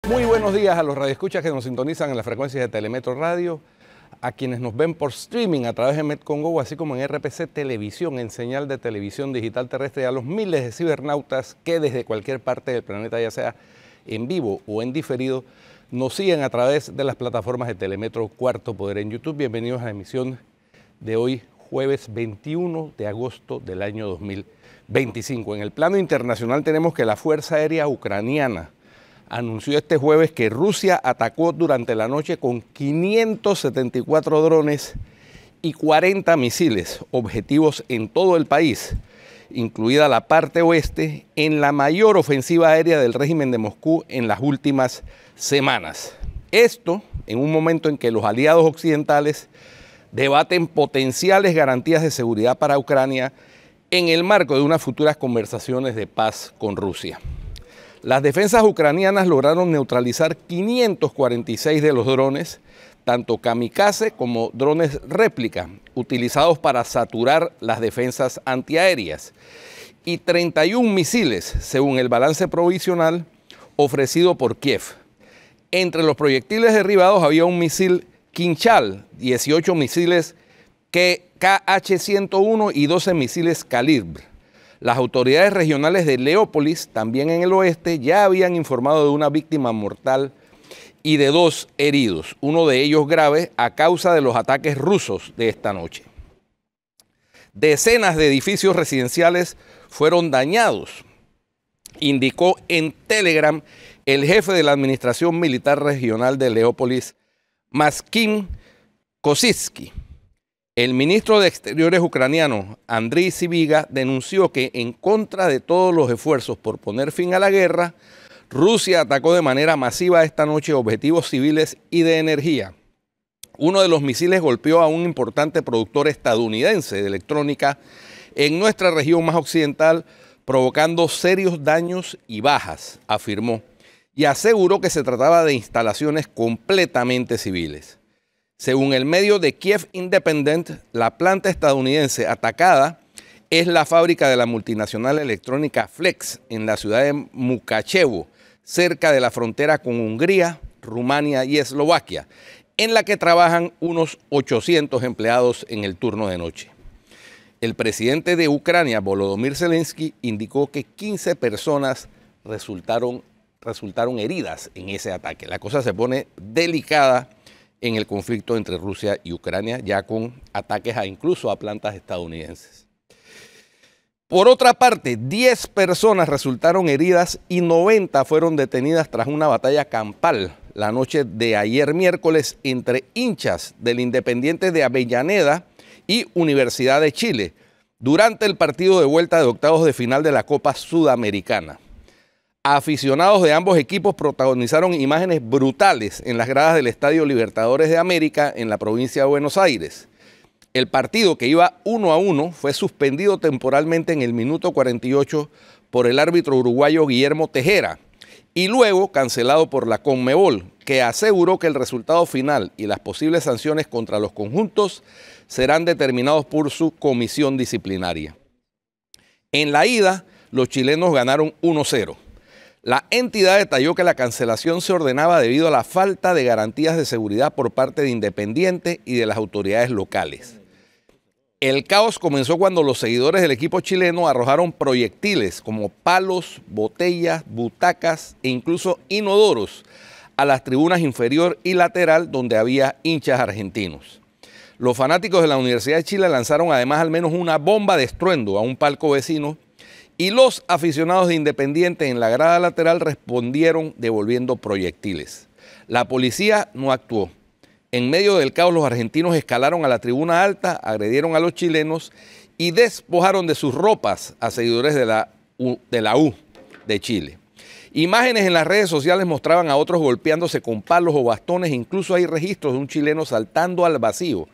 Muy buenos días a los radioescuchas que nos sintonizan en las frecuencias de Telemetro Radio, a quienes nos ven por streaming a través de Metcongo, así como en RPC Televisión, en señal de televisión digital terrestre, y a los miles de cibernautas que desde cualquier parte del planeta, ya sea en vivo o en diferido, nos siguen a través de las plataformas de Telemetro Cuarto Poder en YouTube. Bienvenidos a la emisión de hoy, jueves 21 de agosto del año 2025. En el plano internacional tenemos que la Fuerza Aérea Ucraniana anunció este jueves que Rusia atacó durante la noche con 574 drones y 40 misiles, objetivos en todo el país, incluida la parte oeste, en la mayor ofensiva aérea del régimen de Moscú en las últimas semanas. Esto en un momento en que los aliados occidentales debaten potenciales garantías de seguridad para Ucrania en el marco de unas futuras conversaciones de paz con Rusia. Las defensas ucranianas lograron neutralizar 546 de los drones, tanto kamikaze como drones réplica, utilizados para saturar las defensas antiaéreas, y 31 misiles, según el balance provisional ofrecido por Kiev. Entre los proyectiles derribados había un misil Kinjal, 18 misiles KH-101 y 12 misiles Kalibr. Las autoridades regionales de Leópolis, también en el oeste, ya habían informado de una víctima mortal y de 2 heridos, uno de ellos grave a causa de los ataques rusos de esta noche. Decenas de edificios residenciales fueron dañados, indicó en Telegram el jefe de la Administración Militar Regional de Leópolis, Maksim Kosytsky. El ministro de Exteriores ucraniano, Andriy Sybiga, denunció que en contra de todos los esfuerzos por poner fin a la guerra, Rusia atacó de manera masiva esta noche objetivos civiles y de energía. Uno de los misiles golpeó a un importante productor estadounidense de electrónica en nuestra región más occidental, provocando serios daños y bajas, afirmó, y aseguró que se trataba de instalaciones completamente civiles. Según el medio de Kiev Independent, la planta estadounidense atacada es la fábrica de la multinacional electrónica Flex en la ciudad de Mukachevo, cerca de la frontera con Hungría, Rumania y Eslovaquia, en la que trabajan unos 800 empleados en el turno de noche. El presidente de Ucrania, Volodymyr Zelensky, indicó que 15 personas resultaron heridas en ese ataque. La cosa se pone delicada en el conflicto entre Rusia y Ucrania, ya con ataques incluso a plantas estadounidenses. Por otra parte, 10 personas resultaron heridas y 90 fueron detenidas tras una batalla campal la noche de ayer miércoles entre hinchas del Independiente de Avellaneda y Universidad de Chile, durante el partido de vuelta de octavos de final de la Copa Sudamericana. Aficionados de ambos equipos protagonizaron imágenes brutales en las gradas del Estadio Libertadores de América en la provincia de Buenos Aires. El partido, que iba 1-1, fue suspendido temporalmente en el minuto 48 por el árbitro uruguayo Guillermo Tejera y luego cancelado por la Conmebol, que aseguró que el resultado final y las posibles sanciones contra los conjuntos serán determinados por su comisión disciplinaria. En la ida, los chilenos ganaron 1-0. La entidad detalló que la cancelación se ordenaba debido a la falta de garantías de seguridad por parte de Independiente y de las autoridades locales. El caos comenzó cuando los seguidores del equipo chileno arrojaron proyectiles como palos, botellas, butacas e incluso inodoros a las tribunas inferior y lateral donde había hinchas argentinos. Los fanáticos de la Universidad de Chile lanzaron además al menos una bomba de estruendo a un palco vecino, y los aficionados de Independiente en la grada lateral respondieron devolviendo proyectiles. La policía no actuó. En medio del caos, los argentinos escalaron a la tribuna alta, agredieron a los chilenos y despojaron de sus ropas a seguidores de la U de Chile. Imágenes en las redes sociales mostraban a otros golpeándose con palos o bastones. Incluso hay registros de un chileno saltando al vacío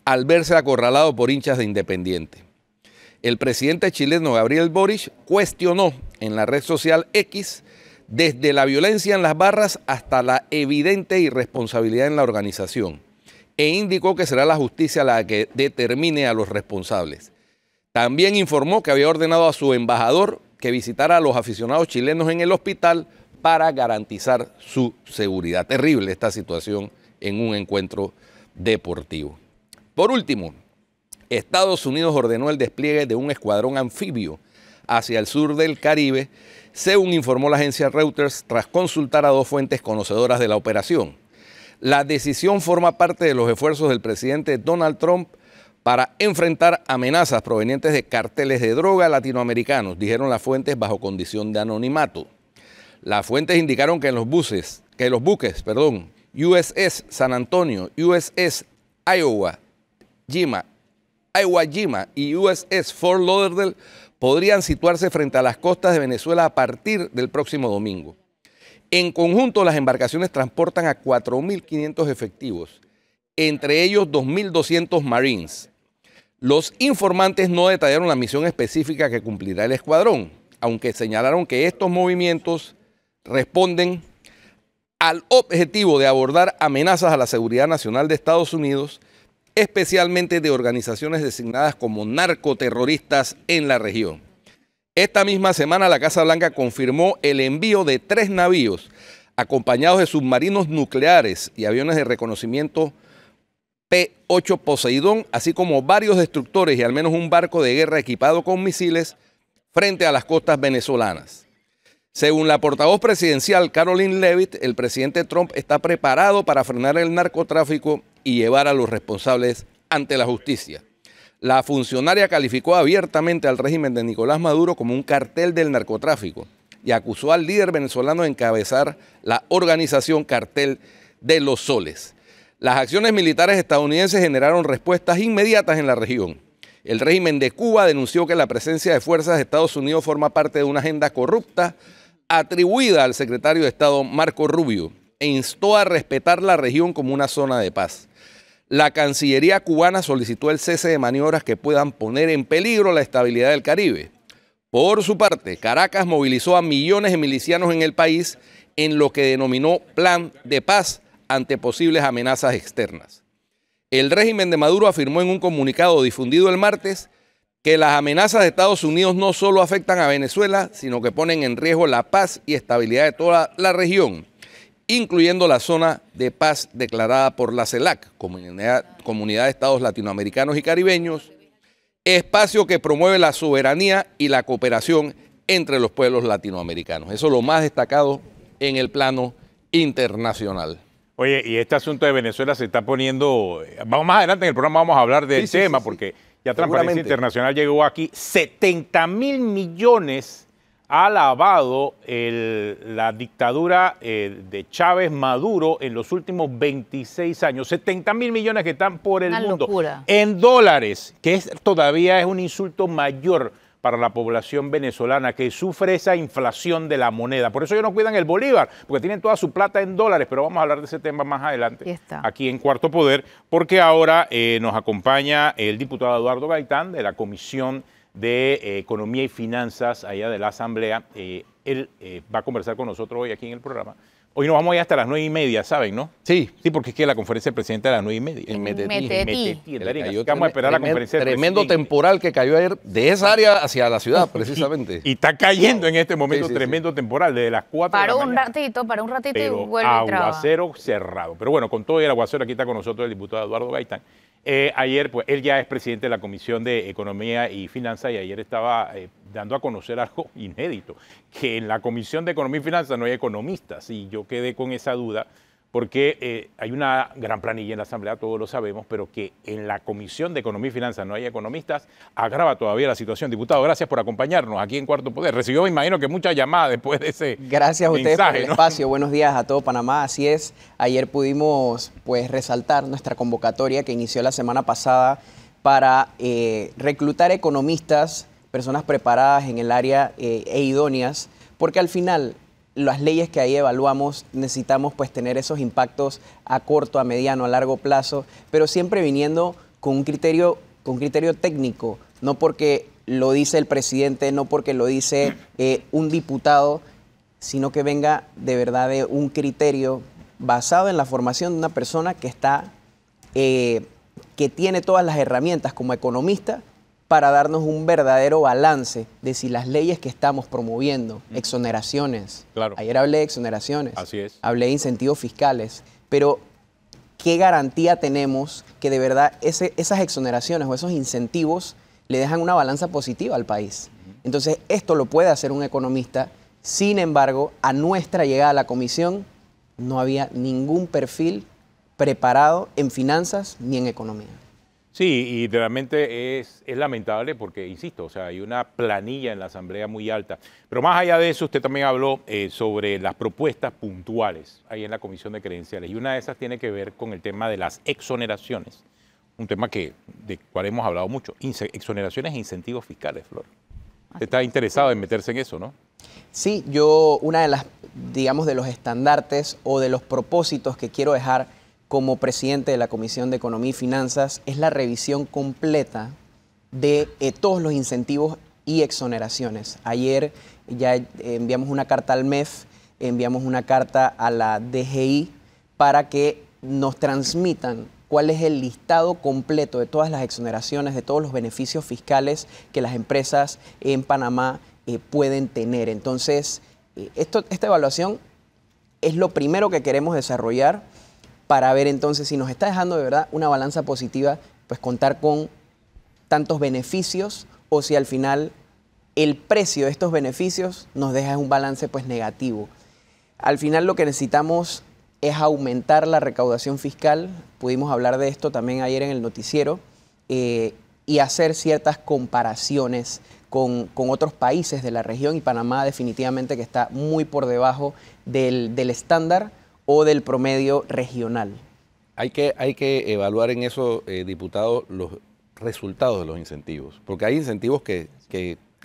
al verse acorralado por hinchas de Independiente. El presidente chileno Gabriel Boric cuestionó en la red social X desde la violencia en las barras hasta la evidente irresponsabilidad en la organización, e indicó que será la justicia la que determine a los responsables. También informó que había ordenado a su embajador que visitara a los aficionados chilenos en el hospital para garantizar su seguridad. Terrible esta situación en un encuentro deportivo. Por último, Estados Unidos ordenó el despliegue de un escuadrón anfibio hacia el sur del Caribe, según informó la agencia Reuters tras consultar a 2 fuentes conocedoras de la operación. La decisión forma parte de los esfuerzos del presidente Donald Trump para enfrentar amenazas provenientes de carteles de droga latinoamericanos, dijeron las fuentes bajo condición de anonimato. Las fuentes indicaron que los buques, USS San Antonio, USS Iwo Jima y USS Fort Lauderdale podrían situarse frente a las costas de Venezuela a partir del próximo domingo. En conjunto, las embarcaciones transportan a 4.500 efectivos, entre ellos 2.200 Marines. Los informantes no detallaron la misión específica que cumplirá el escuadrón, aunque señalaron que estos movimientos responden al objetivo de abordar amenazas a la seguridad nacional de Estados Unidos, especialmente de organizaciones designadas como narcoterroristas en la región. Esta misma semana la Casa Blanca confirmó el envío de 3 navíos acompañados de submarinos nucleares y aviones de reconocimiento P-8 Poseidón, así como varios destructores y al menos un barco de guerra equipado con misiles frente a las costas venezolanas. Según la portavoz presidencial Caroline Leavitt, el presidente Trump está preparado para frenar el narcotráfico y llevar a los responsables ante la justicia. La funcionaria calificó abiertamente al régimen de Nicolás Maduro como un cartel del narcotráfico y acusó al líder venezolano de encabezar la organización Cartel de los Soles. Las acciones militares estadounidenses generaron respuestas inmediatas en la región. El régimen de Cuba denunció que la presencia de fuerzas de Estados Unidos forma parte de una agenda corrupta atribuida al secretario de Estado Marco Rubio e instó a respetar la región como una zona de paz. La Cancillería cubana solicitó el cese de maniobras que puedan poner en peligro la estabilidad del Caribe. Por su parte, Caracas movilizó a millones de milicianos en el país en lo que denominó Plan de Paz ante posibles amenazas externas. El régimen de Maduro afirmó en un comunicado difundido el martes que las amenazas de Estados Unidos no solo afectan a Venezuela, sino que ponen en riesgo la paz y estabilidad de toda la región, incluyendo la zona de paz declarada por la CELAC, Comunidad de Estados Latinoamericanos y Caribeños, espacio que promueve la soberanía y la cooperación entre los pueblos latinoamericanos. Eso es lo más destacado en el plano internacional. Oye, y este asunto de Venezuela se está poniendo, vamos más adelante en el programa, vamos a hablar del tema, porque ya Transparencia Internacional llegó aquí, 70.000 millones ha lavado la dictadura de Chávez Maduro en los últimos 26 años. 70.000 millones que están por el mundo. Locura. En dólares, que todavía es un insulto mayor para la población venezolana que sufre esa inflación de la moneda. Por eso ellos no cuidan el bolívar, porque tienen toda su plata en dólares, pero vamos a hablar de ese tema más adelante, aquí en Cuarto Poder, porque ahora nos acompaña el diputado Eduardo Gaitán de la Comisión de Economía y Finanzas allá de la Asamblea. Él va a conversar con nosotros hoy aquí en el programa. Hoy nos vamos a ir hasta las 9:30, ¿saben, no? Sí. Sí, porque es que la conferencia del presidente a las 9:30. En Metetí. Vamos a esperar la conferencia del presidente. Tremendo temporal que cayó ayer de esa área hacia la ciudad, precisamente. Y está cayendo en este momento tremendo temporal, desde las 4 de la mañana. Para un ratito pero y vuelve a trabajar. Aguacero cerrado. Pero bueno, con todo el aguacero, aquí está con nosotros el diputado Eduardo Gaitán. Ayer, pues, él ya es presidente de la Comisión de Economía y Finanzas y ayer estaba dando a conocer algo inédito, que en la Comisión de Economía y Finanzas no hay economistas, y yo quedé con esa duda porque hay una gran planilla en la Asamblea, todos lo sabemos, pero que en la Comisión de Economía y Finanzas no hay economistas, agrava todavía la situación. Diputado, gracias por acompañarnos aquí en Cuarto Poder. Recibió, me imagino, que muchas llamadas después de ese Gracias a ustedes mensaje, por el ¿no? espacio. Buenos días a todo Panamá. Así es, ayer pudimos pues resaltar nuestra convocatoria que inició la semana pasada para reclutar economistas, personas preparadas en el área e idóneas, porque al final las leyes que ahí evaluamos necesitamos pues tener esos impactos a corto, a mediano, a largo plazo, pero siempre viniendo con un criterio técnico, no porque lo dice el presidente, no porque lo dice un diputado, sino que venga de verdad de un criterio basado en la formación de una persona que está, que tiene todas las herramientas como economista para darnos un verdadero balance de si las leyes que estamos promoviendo, exoneraciones, claro. Ayer hablé de exoneraciones, así es, hablé de incentivos fiscales, pero ¿qué garantía tenemos que de verdad esas exoneraciones o esos incentivos le dejan una balanza positiva al país? Entonces, esto lo puede hacer un economista. Sin embargo, a nuestra llegada a la comisión no había ningún perfil preparado en finanzas ni en economía. Sí, y realmente es lamentable porque, insisto, o sea, hay una planilla en la Asamblea muy alta. Pero más allá de eso, usted también habló sobre las propuestas puntuales ahí en la Comisión de Credenciales. Y una de esas tiene que ver con el tema de las exoneraciones. Un tema del cual hemos hablado mucho. Exoneraciones e incentivos fiscales, Flor. Usted está interesado en meterse en eso, ¿no? Sí, una de las, digamos, de los estandartes o de los propósitos que quiero dejar como presidente de la Comisión de Economía y Finanzas es la revisión completa de todos los incentivos y exoneraciones. Ayer ya enviamos una carta al MEF, enviamos una carta a la DGI para que nos transmitan cuál es el listado completo de todas las exoneraciones, de todos los beneficios fiscales que las empresas en Panamá pueden tener. Entonces, esta evaluación es lo primero que queremos desarrollar para ver entonces si nos está dejando de verdad una balanza positiva, pues contar con tantos beneficios o si al final el precio de estos beneficios nos deja un balance pues negativo. Al final lo que necesitamos es aumentar la recaudación fiscal, pudimos hablar de esto también ayer en el noticiero, y hacer ciertas comparaciones con otros países de la región, y Panamá definitivamente que está muy por debajo del estándar o del promedio regional. Hay que evaluar en eso, diputado, los resultados de los incentivos, porque hay incentivos que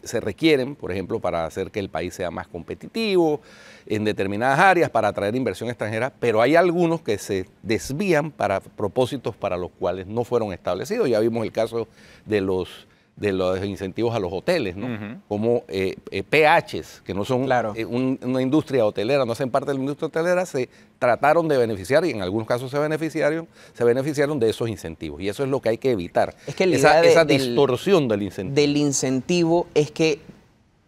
se requieren, por ejemplo, para hacer que el país sea más competitivo en determinadas áreas, para atraer inversión extranjera, pero hay algunos que se desvían para propósitos para los cuales no fueron establecidos. Ya vimos el caso de los incentivos a los hoteles, ¿no? Como PHs, que no son una industria hotelera, no hacen parte de la industria hotelera, se trataron de beneficiar y en algunos casos se beneficiaron de esos incentivos. Y eso es lo que hay que evitar. Es que esa distorsión del incentivo. Del incentivo es que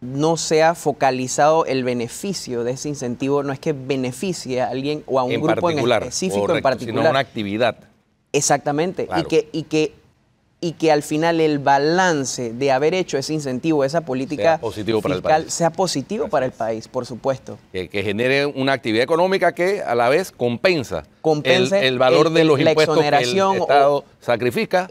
no sea focalizado el beneficio de ese incentivo, no es que beneficie a alguien o a un grupo en específico en particular, sino una actividad. Exactamente, claro. y que al final el balance de haber hecho ese incentivo, esa política fiscal, sea positivo para el país, por supuesto. Que genere una actividad económica que a la vez compense el valor de los impuestos que el Estado sacrifica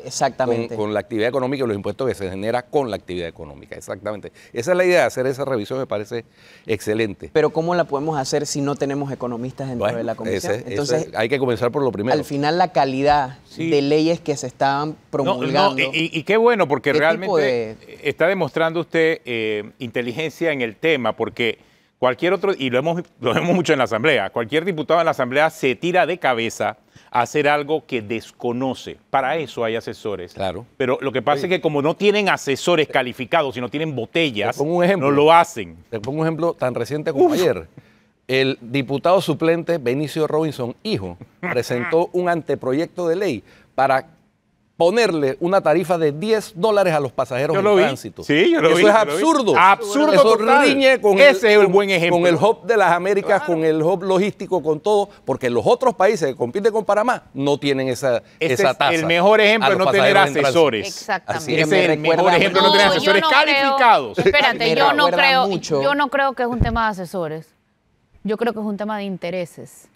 con la actividad económica y los impuestos que se genera con la actividad económica. Exactamente. Esa es la idea, hacer esa revisión me parece excelente. Pero ¿cómo la podemos hacer si no tenemos economistas dentro de la comisión? Entonces hay que comenzar por lo primero. Al final la calidad de leyes que se estaban promulgando. Y qué bueno, porque realmente está demostrando usted inteligencia en el tema, porque cualquier otro, y lo vemos mucho en la Asamblea, cualquier diputado en la Asamblea se tira de cabeza a hacer algo que desconoce. Para eso hay asesores. Claro. Pero lo que pasa es que como no tienen asesores calificados, sino tienen botellas, no lo hacen. Te pongo un ejemplo tan reciente como ayer. El diputado suplente Benicio Robinson, hijo, presentó un anteproyecto de ley para ponerle una tarifa de $10 a los pasajeros en tránsito. Sí, yo lo vi. Eso es absurdo. Absurdo. Eso riñe con ese es el buen ejemplo. Con el hub de las Américas, con el hub logístico, con todo, porque los otros países que compiten con Panamá no tienen esa tasa. El mejor ejemplo de no tener asesores. Exactamente. Ese es el mejor ejemplo de no tener asesores calificados. Espérate, yo no creo que es un tema de asesores. Yo creo que es un tema de intereses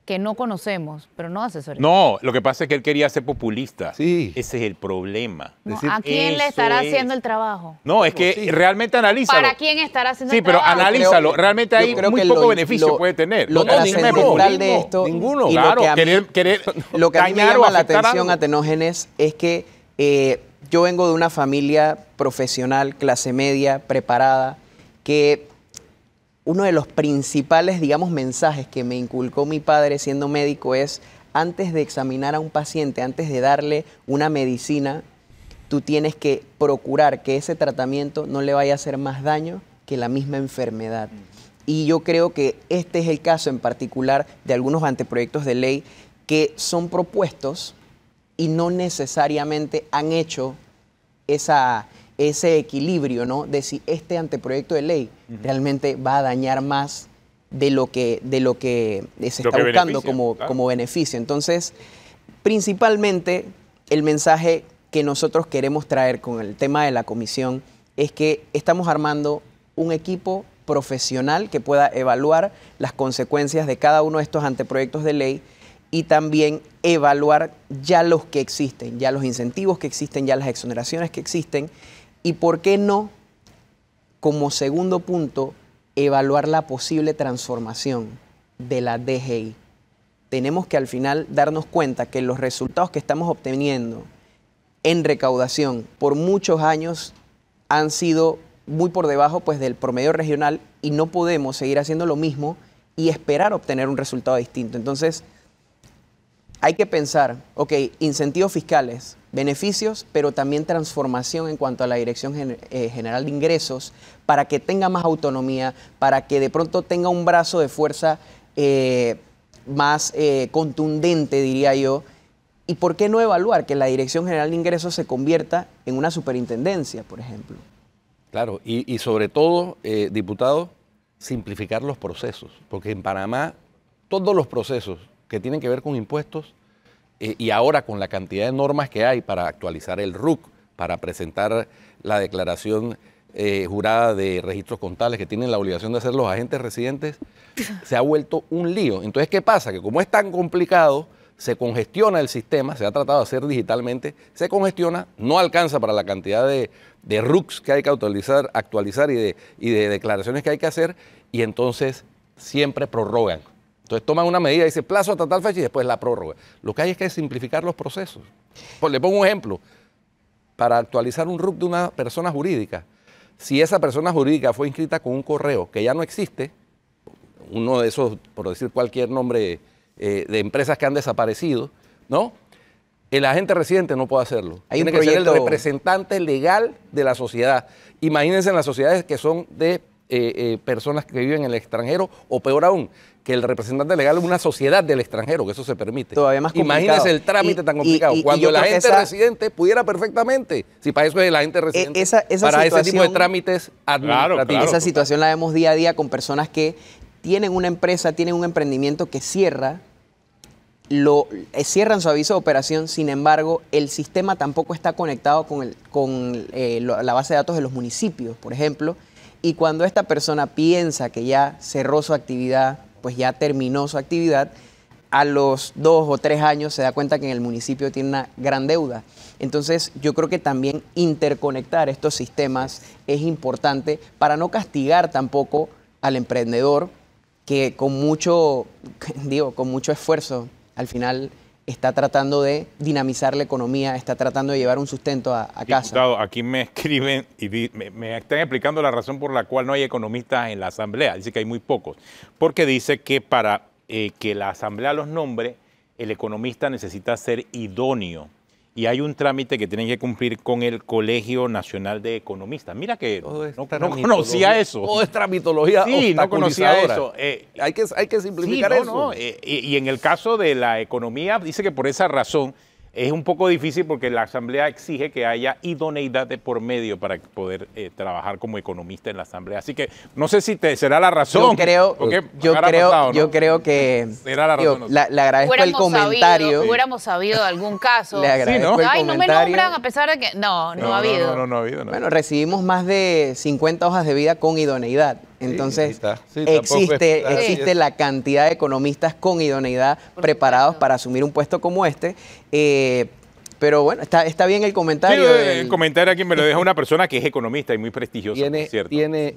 que no conocemos, pero no asesores. No, lo que pasa es que él quería ser populista. Sí. Ese es el problema. No, ¿a quién le estará haciendo el trabajo? No, es que realmente analízalo. ¿Para quién estará haciendo el trabajo? Sí, pero analízalo. Realmente hay muy poco beneficio puede tener. Lo trascendental de esto, ninguno. Y claro, lo que a mí me llama la atención, Atenógenes, es que yo vengo de una familia profesional, clase media, preparada, que uno de los principales, digamos, mensajes que me inculcó mi padre siendo médico es, antes de examinar a un paciente, antes de darle una medicina, tú tienes que procurar que ese tratamiento no le vaya a hacer más daño que la misma enfermedad. Y yo creo que este es el caso en particular de algunos anteproyectos de ley que son propuestos y no necesariamente han hecho ese equilibrio, ¿no? De si este anteproyecto de ley realmente va a dañar más de lo que se está buscando como beneficio. Entonces, principalmente, el mensaje que nosotros queremos traer con el tema de la comisión es que estamos armando un equipo profesional que pueda evaluar las consecuencias de cada uno de estos anteproyectos de ley y también evaluar ya los que existen, ya los incentivos que existen, ya las exoneraciones que existen y, ¿por qué no?, como segundo punto, evaluar la posible transformación de la DGI. Tenemos que al final darnos cuenta que los resultados que estamos obteniendo en recaudación por muchos años han sido muy por debajo, pues, del promedio regional, y no podemos seguir haciendo lo mismo y esperar obtener un resultado distinto. Entonces, hay que pensar, ok, incentivos fiscales, beneficios, pero también transformación en cuanto a la Dirección General de Ingresos para que tenga más autonomía, para que de pronto tenga un brazo de fuerza más contundente, diría yo. ¿Y por qué no evaluar que la Dirección General de Ingresos se convierta en una superintendencia, por ejemplo? Claro, y sobre todo, diputado, simplificar los procesos, porque en Panamá todos los procesos que tienen que ver con impuestos y ahora con la cantidad de normas que hay para actualizar el RUC, para presentar la declaración jurada de registros contables que tienen la obligación de hacer los agentes residentes, se ha vuelto un lío. Entonces, ¿qué pasa? Que como es tan complicado, se congestiona el sistema, se ha tratado de hacer digitalmente, se congestiona, no alcanza para la cantidad de RUCs que hay que actualizar y de declaraciones que hay que hacer, y entonces siempre prorrogan. Entonces toman una medida, dice plazo hasta tal fecha y después la prórroga. Lo que hay es que simplificar los procesos. Pues le pongo un ejemplo. Para actualizar un RUC de una persona jurídica, si esa persona jurídica fue inscrita con un correo que ya no existe, uno de esos, por decir cualquier nombre, de empresas que han desaparecido, ¿no? El agente residente no puede hacerlo. Tiene que ser el representante legal de la sociedad. Imagínense en las sociedades que son de personas que viven en el extranjero, o peor aún, que el representante legal es una sociedad del extranjero, que eso se permite. Todavía más complicado. Imagínense el trámite tan complicado. Cuando el agente residente pudiera perfectamente, si para eso es el agente residente, para ese tipo de trámites administrativos. Claro. Esa situación la vemos día a día con personas que tienen una empresa, tienen un emprendimiento que cierran su aviso de operación, sin embargo, el sistema tampoco está conectado con la base de datos de los municipios, por ejemplo, y cuando esta persona piensa que ya cerró su actividad, pues ya terminó su actividad, a los 2 o 3 años se da cuenta que en el municipio tiene una gran deuda. Entonces, yo creo que también interconectar estos sistemas es importante para no castigar tampoco al emprendedor que con mucho esfuerzo al final está tratando de dinamizar la economía, está tratando de llevar un sustento a casa. Diputado, aquí me escriben y me están explicando la razón por la cual no hay economistas en la Asamblea. Dice que hay muy pocos. Porque dice que para que la Asamblea los nombre, el economista necesita ser idóneo. Y hay un trámite que tienen que cumplir con el Colegio Nacional de Economistas. Mira que no conocía eso. Todo es tramitología. Sí, no conocía eso. Hay que simplificar eso. Y en el caso de la economía, dice que por esa razón es un poco difícil porque la Asamblea exige que haya idoneidad de por medio para poder trabajar como economista en la Asamblea. Así que no sé si será la razón. Yo creo que será la razón. Le agradezco el comentario. Hubiéramos sabido de algún caso. Le agradezco el Ay, comentario. no me nombran a pesar de que... No ha habido. No ha habido. Bueno, recibimos más de 50 hojas de vida con idoneidad. Entonces, existe la cantidad de economistas con idoneidad preparados para asumir un puesto como este. Pero bueno, está bien el comentario. Sí, el comentario aquí me lo deja una persona que es economista y muy prestigiosa, ¿cierto? Tiene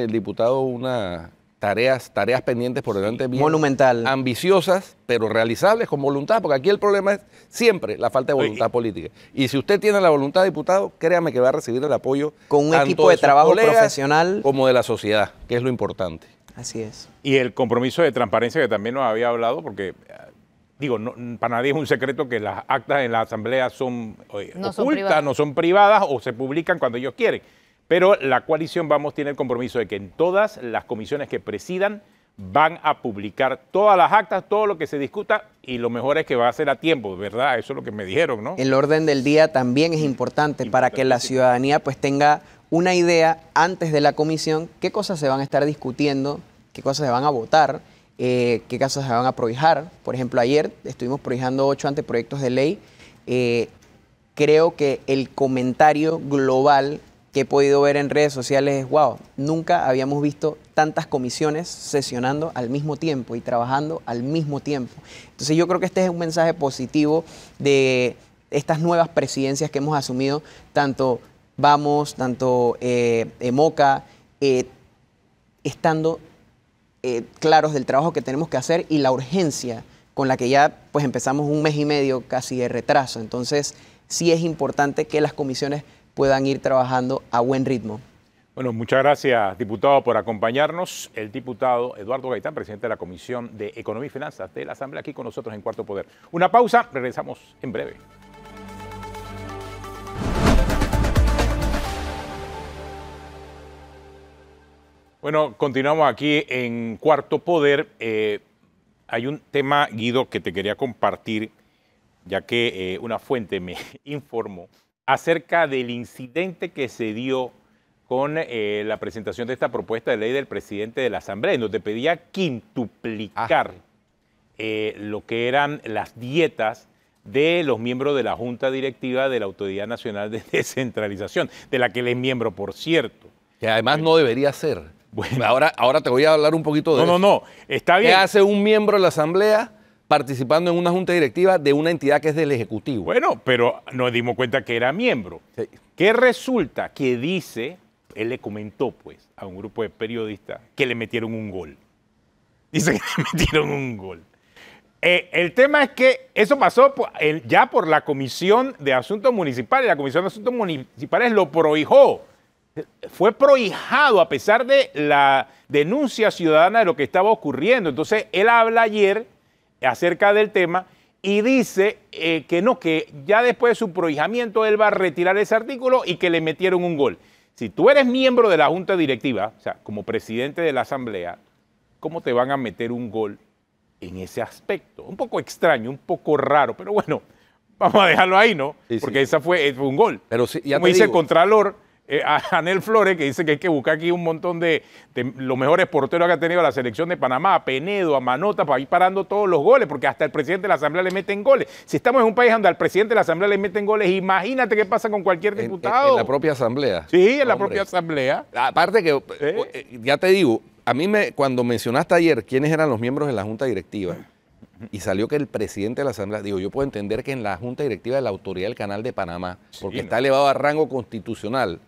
el diputado unas tareas pendientes por delante bien monumental, ambiciosas, pero realizables con voluntad, porque aquí el problema es siempre la falta de voluntad política. Y si usted tiene la voluntad, diputado, créame que va a recibir el apoyo con un equipo de trabajo profesional como de la sociedad, que es lo importante. Así es. Y el compromiso de transparencia que también nos había hablado, porque para nadie es un secreto que las actas en la Asamblea son ocultas, no son privadas o se publican cuando ellos quieren. Pero la coalición Vamos tiene el compromiso de que en todas las comisiones que presidan van a publicar todas las actas, todo lo que se discuta, y lo mejor es que va a ser a tiempo, ¿verdad? Eso es lo que me dijeron, ¿no? El orden del día también es importante para que la ciudadanía pues tenga una idea antes de la comisión qué cosas se van a estar discutiendo, qué cosas se van a votar, qué cosas se van a prohijar. Por ejemplo, ayer estuvimos prohijando 8 anteproyectos de ley. Creo que el comentario global que he podido ver en redes sociales es, wow, nunca habíamos visto tantas comisiones sesionando al mismo tiempo y trabajando al mismo tiempo. Entonces yo creo que este es un mensaje positivo de estas nuevas presidencias que hemos asumido, tanto Vamos, tanto Moca, estando claros del trabajo que tenemos que hacer y la urgencia con la que ya pues empezamos un mes y medio casi de retraso. Entonces sí es importante que las comisiones puedan ir trabajando a buen ritmo. Bueno, muchas gracias, diputado, por acompañarnos. El diputado Eduardo Gaitán, presidente de la Comisión de Economía y Finanzas de la Asamblea, aquí con nosotros en Cuarto Poder. Una pausa, regresamos en breve. Bueno, continuamos aquí en Cuarto Poder. Hay un tema, Guido, que te quería compartir, ya que una fuente me informó acerca del incidente que se dio con la presentación de esta propuesta de ley del presidente de la Asamblea, en donde pedía quintuplicar lo que eran las dietas de los miembros de la Junta Directiva de la Autoridad Nacional de Descentralización, de la que él es miembro, por cierto. Que además no debería ser. Bueno, ahora te voy a hablar un poquito de eso. No, está bien. ¿Qué hace un miembro de la Asamblea participando en una junta directiva de una entidad que es del Ejecutivo? Bueno, pero nos dimos cuenta que era miembro. Sí. ¿Qué resulta? Que dice, él le comentó pues a un grupo de periodistas que le metieron un gol. Dice que le metieron un gol. El tema es que eso pasó ya por la Comisión de Asuntos Municipales. La Comisión de Asuntos Municipales lo prohijó. Fue prohijado a pesar de la denuncia ciudadana de lo que estaba ocurriendo. Entonces, él habla ayer acerca del tema y dice que no, que ya después de su prohijamiento él va a retirar ese artículo y que le metieron un gol. Si tú eres miembro de la Junta Directiva, o sea, como presidente de la Asamblea, ¿cómo te van a meter un gol en ese aspecto? Un poco extraño, un poco raro, pero bueno, vamos a dejarlo ahí, ¿no? Sí, porque esa fue un gol. Pero sí, como dice el Contralor, Anel Flores, que dice que hay que buscar aquí un montón de los mejores porteros que ha tenido la selección de Panamá, a Penedo, a Manota, para ir parando todos los goles, porque hasta el presidente de la Asamblea le meten goles. Si estamos en un país donde al presidente de la Asamblea le meten goles, imagínate qué pasa con cualquier diputado. En la propia Asamblea. Sí, en la propia Asamblea. Aparte que, ya te digo, a mí cuando mencionaste ayer quiénes eran los miembros de la Junta Directiva, y salió que el presidente de la Asamblea, digo, yo puedo entender que en la Junta Directiva de la Autoridad del Canal de Panamá, porque está elevado a rango constitucional,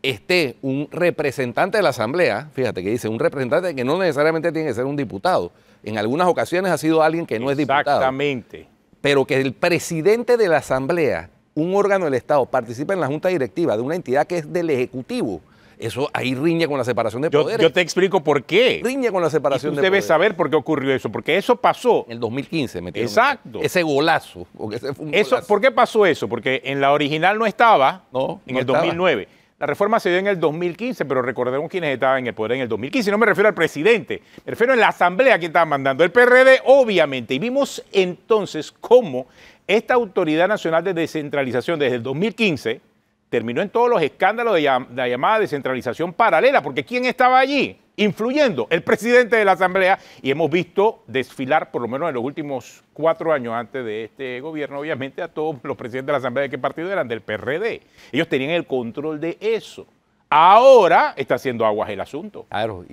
esté un representante de la Asamblea, fíjate que dice, un representante que no necesariamente tiene que ser un diputado. En algunas ocasiones ha sido alguien que no es diputado. Exactamente. Pero que el presidente de la Asamblea, un órgano del Estado, participe en la Junta Directiva de una entidad que es del Ejecutivo, eso ahí riñe con la separación de poderes. Yo te explico por qué. Riñe con la separación de poderes. Debes saber por qué ocurrió eso, porque eso pasó. En el 2015 metieron. Exacto. Ese golazo. Ese fue un golazo. ¿Por qué pasó eso? Porque en la original no estaba, en el 2009. La reforma se dio en el 2015, pero recordemos quiénes estaban en el poder en el 2015. No me refiero al presidente, me refiero a la Asamblea que estaba mandando. El PRD, obviamente. Y vimos entonces cómo esta Autoridad Nacional de Descentralización desde el 2015 terminó en todos los escándalos de la llamada descentralización paralela, porque ¿quién estaba allí? Influyendo, el presidente de la Asamblea, y hemos visto desfilar, por lo menos en los últimos 4 años antes de este gobierno, obviamente, a todos los presidentes de la Asamblea. ¿De qué partido eran? Del PRD. Ellos tenían el control de eso. Ahora está haciendo aguas el asunto. Claro,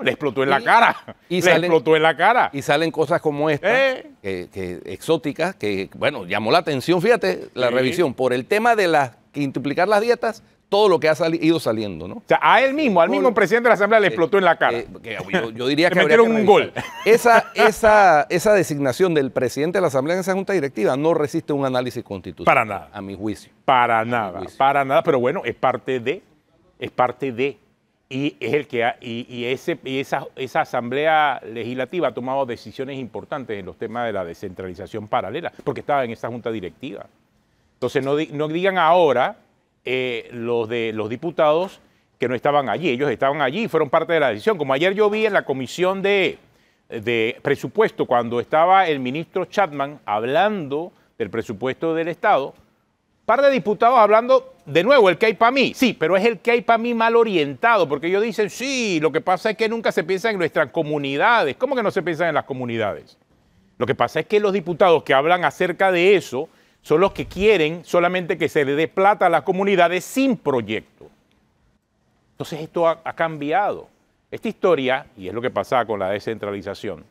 le explotó en la cara. Explotó en la cara. Y salen cosas como esta, que exóticas, que, bueno, llamó la atención, fíjate, la revisión, por el tema de quintuplicar las dietas, todo lo que ha ido saliendo, ¿no? O sea, al mismo presidente de la Asamblea le explotó en la cara. Yo diría que le metieron un gol. Esa designación del presidente de la Asamblea en esa junta directiva no resiste un análisis constitucional. Para nada. A mi juicio. Para nada, pero bueno, es parte de. Y es el que esa Asamblea Legislativa ha tomado decisiones importantes en los temas de la descentralización paralela, porque estaba en esa junta directiva. Entonces no digan ahora los diputados que no estaban allí. Ellos estaban allí y fueron parte de la decisión. Como ayer yo vi en la Comisión de de presupuesto, cuando estaba el ministro Chapman hablando del presupuesto del Estado, par de diputados hablando de nuevo el que hay para mí. Sí, pero es el que hay para mí mal orientado, porque ellos dicen, sí, lo que pasa es que nunca se piensa en nuestras comunidades. ¿Cómo que no se piensa en las comunidades? Lo que pasa es que los diputados que hablan acerca de eso son los que quieren solamente que se le dé plata a las comunidades sin proyecto. Entonces esto ha cambiado. Esta historia, y es lo que pasaba con la descentralización,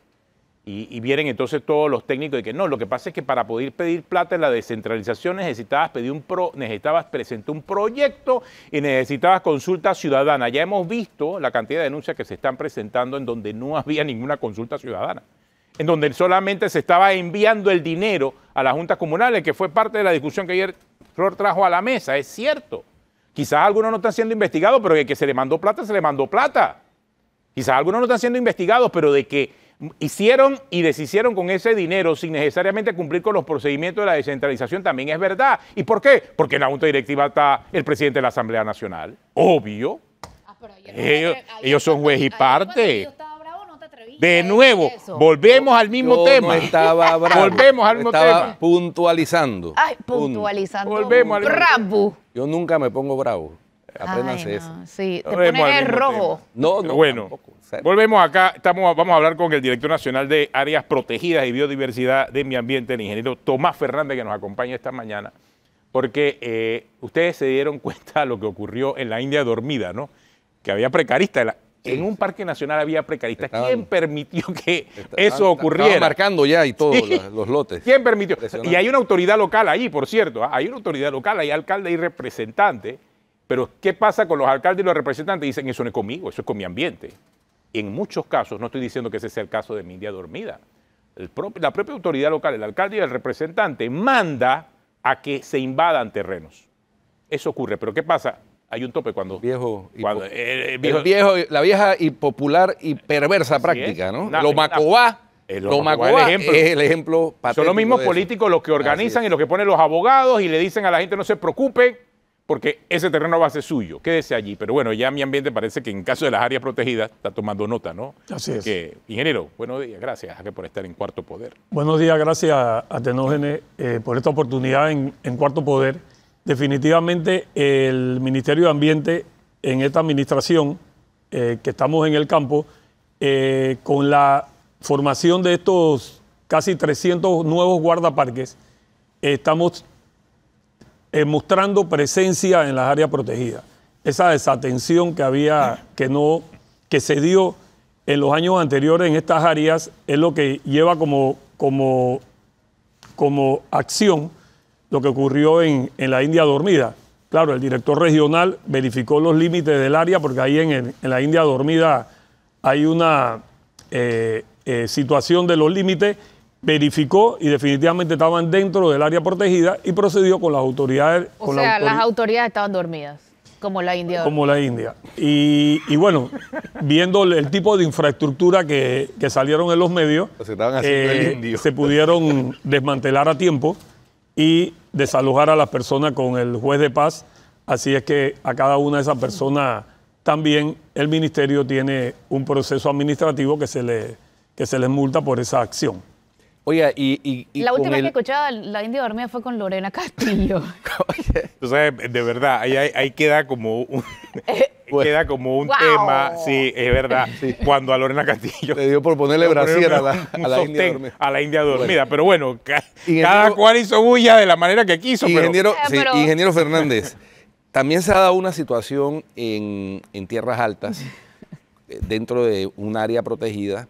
y vienen entonces todos los técnicos de que no, lo que pasa es que para poder pedir plata en la descentralización necesitabas presentar un proyecto y necesitabas consulta ciudadana. Ya hemos visto la cantidad de denuncias que se están presentando en donde no había ninguna consulta ciudadana, en donde solamente se estaba enviando el dinero a las juntas comunales, que fue parte de la discusión que ayer Flor trajo a la mesa. Es cierto, quizás algunos no están siendo investigados, pero de que se le mandó plata, se le mandó plata. Quizás algunos no están siendo investigados, pero de que hicieron y deshicieron con ese dinero sin necesariamente cumplir con los procedimientos de la descentralización también es verdad. ¿Y por qué? Porque en la Junta Directiva está el presidente de la Asamblea Nacional. Obvio. Ellos son juez y parte. De nuevo, volvemos al mismo tema. No estaba bravo. Volvemos al mismo tema. Puntualizando. Ay, puntualizando. Volvemos al bravo. Yo nunca me pongo bravo. Apréndanse eso. Sí, te pones rojo. No, bueno, tampoco. Volvemos acá. Vamos a hablar con el director nacional de Áreas Protegidas y Biodiversidad de Medio Ambiente, el ingeniero Tomás Fernández, que nos acompaña esta mañana, porque ustedes se dieron cuenta de lo que ocurrió en la India dormida, ¿no? Que había precaristas. En un parque nacional había precaristas. ¿Quién permitió que eso ocurriera? Estaban marcando ya y todos los lotes. ¿Quién permitió? Y hay una autoridad local ahí, por cierto. Hay una autoridad local, hay alcalde y representante. Pero ¿qué pasa con los alcaldes y los representantes? Dicen, eso no es conmigo, eso es con mi ambiente. Y en muchos casos, no estoy diciendo que ese sea el caso de mi India dormida, la propia autoridad local, el alcalde y el representante, manda a que se invadan terrenos. Eso ocurre, pero ¿qué pasa? Hay un tope cuando... la vieja y popular y perversa práctica, ¿no? Lo Macobá es el ejemplo patético. Son los mismos políticos los que organizan y los que ponen los abogados y le dicen a la gente no se preocupe porque ese terreno va a ser suyo, quédese allí. Pero bueno, ya mi ambiente parece que en caso de las áreas protegidas está tomando nota, ¿no? Así es. Ingeniero, buenos días, gracias por estar en Cuarto Poder. Buenos días, gracias a Tenógenes por esta oportunidad en Cuarto Poder. Definitivamente el Ministerio de Ambiente en esta administración que estamos en el campo, con la formación de estos casi 300 nuevos guardaparques, estamos mostrando presencia en las áreas protegidas. Esa desatención que había, que se dio en los años anteriores en estas áreas es lo que lleva como acción lo que ocurrió en la India dormida. Claro, el director regional verificó los límites del área porque ahí en la India dormida hay una situación de los límites, verificó y definitivamente estaban dentro del área protegida y procedió con las autoridades. Las autoridades estaban dormidas, como la India. Como la India. Y bueno, viendo el tipo de infraestructura que salieron en los medios, se pudieron desmantelar a tiempo y desalojar a las personas con el juez de paz. Así es que a cada una de esas personas también el ministerio tiene un proceso administrativo que se les multa por esa acción. Oiga, la última vez que escuchaba la India dormida fue con Lorena Castillo. Tú sabes, de verdad, ahí queda como un, tema, sí, es verdad, sí. Cuando a Lorena Castillo le dio por ponerle brasier a la India dormida. Pero bueno, cada cual hizo bulla de la manera que quiso. Ingeniero Fernández, también se ha dado una situación en tierras altas, dentro de un área protegida,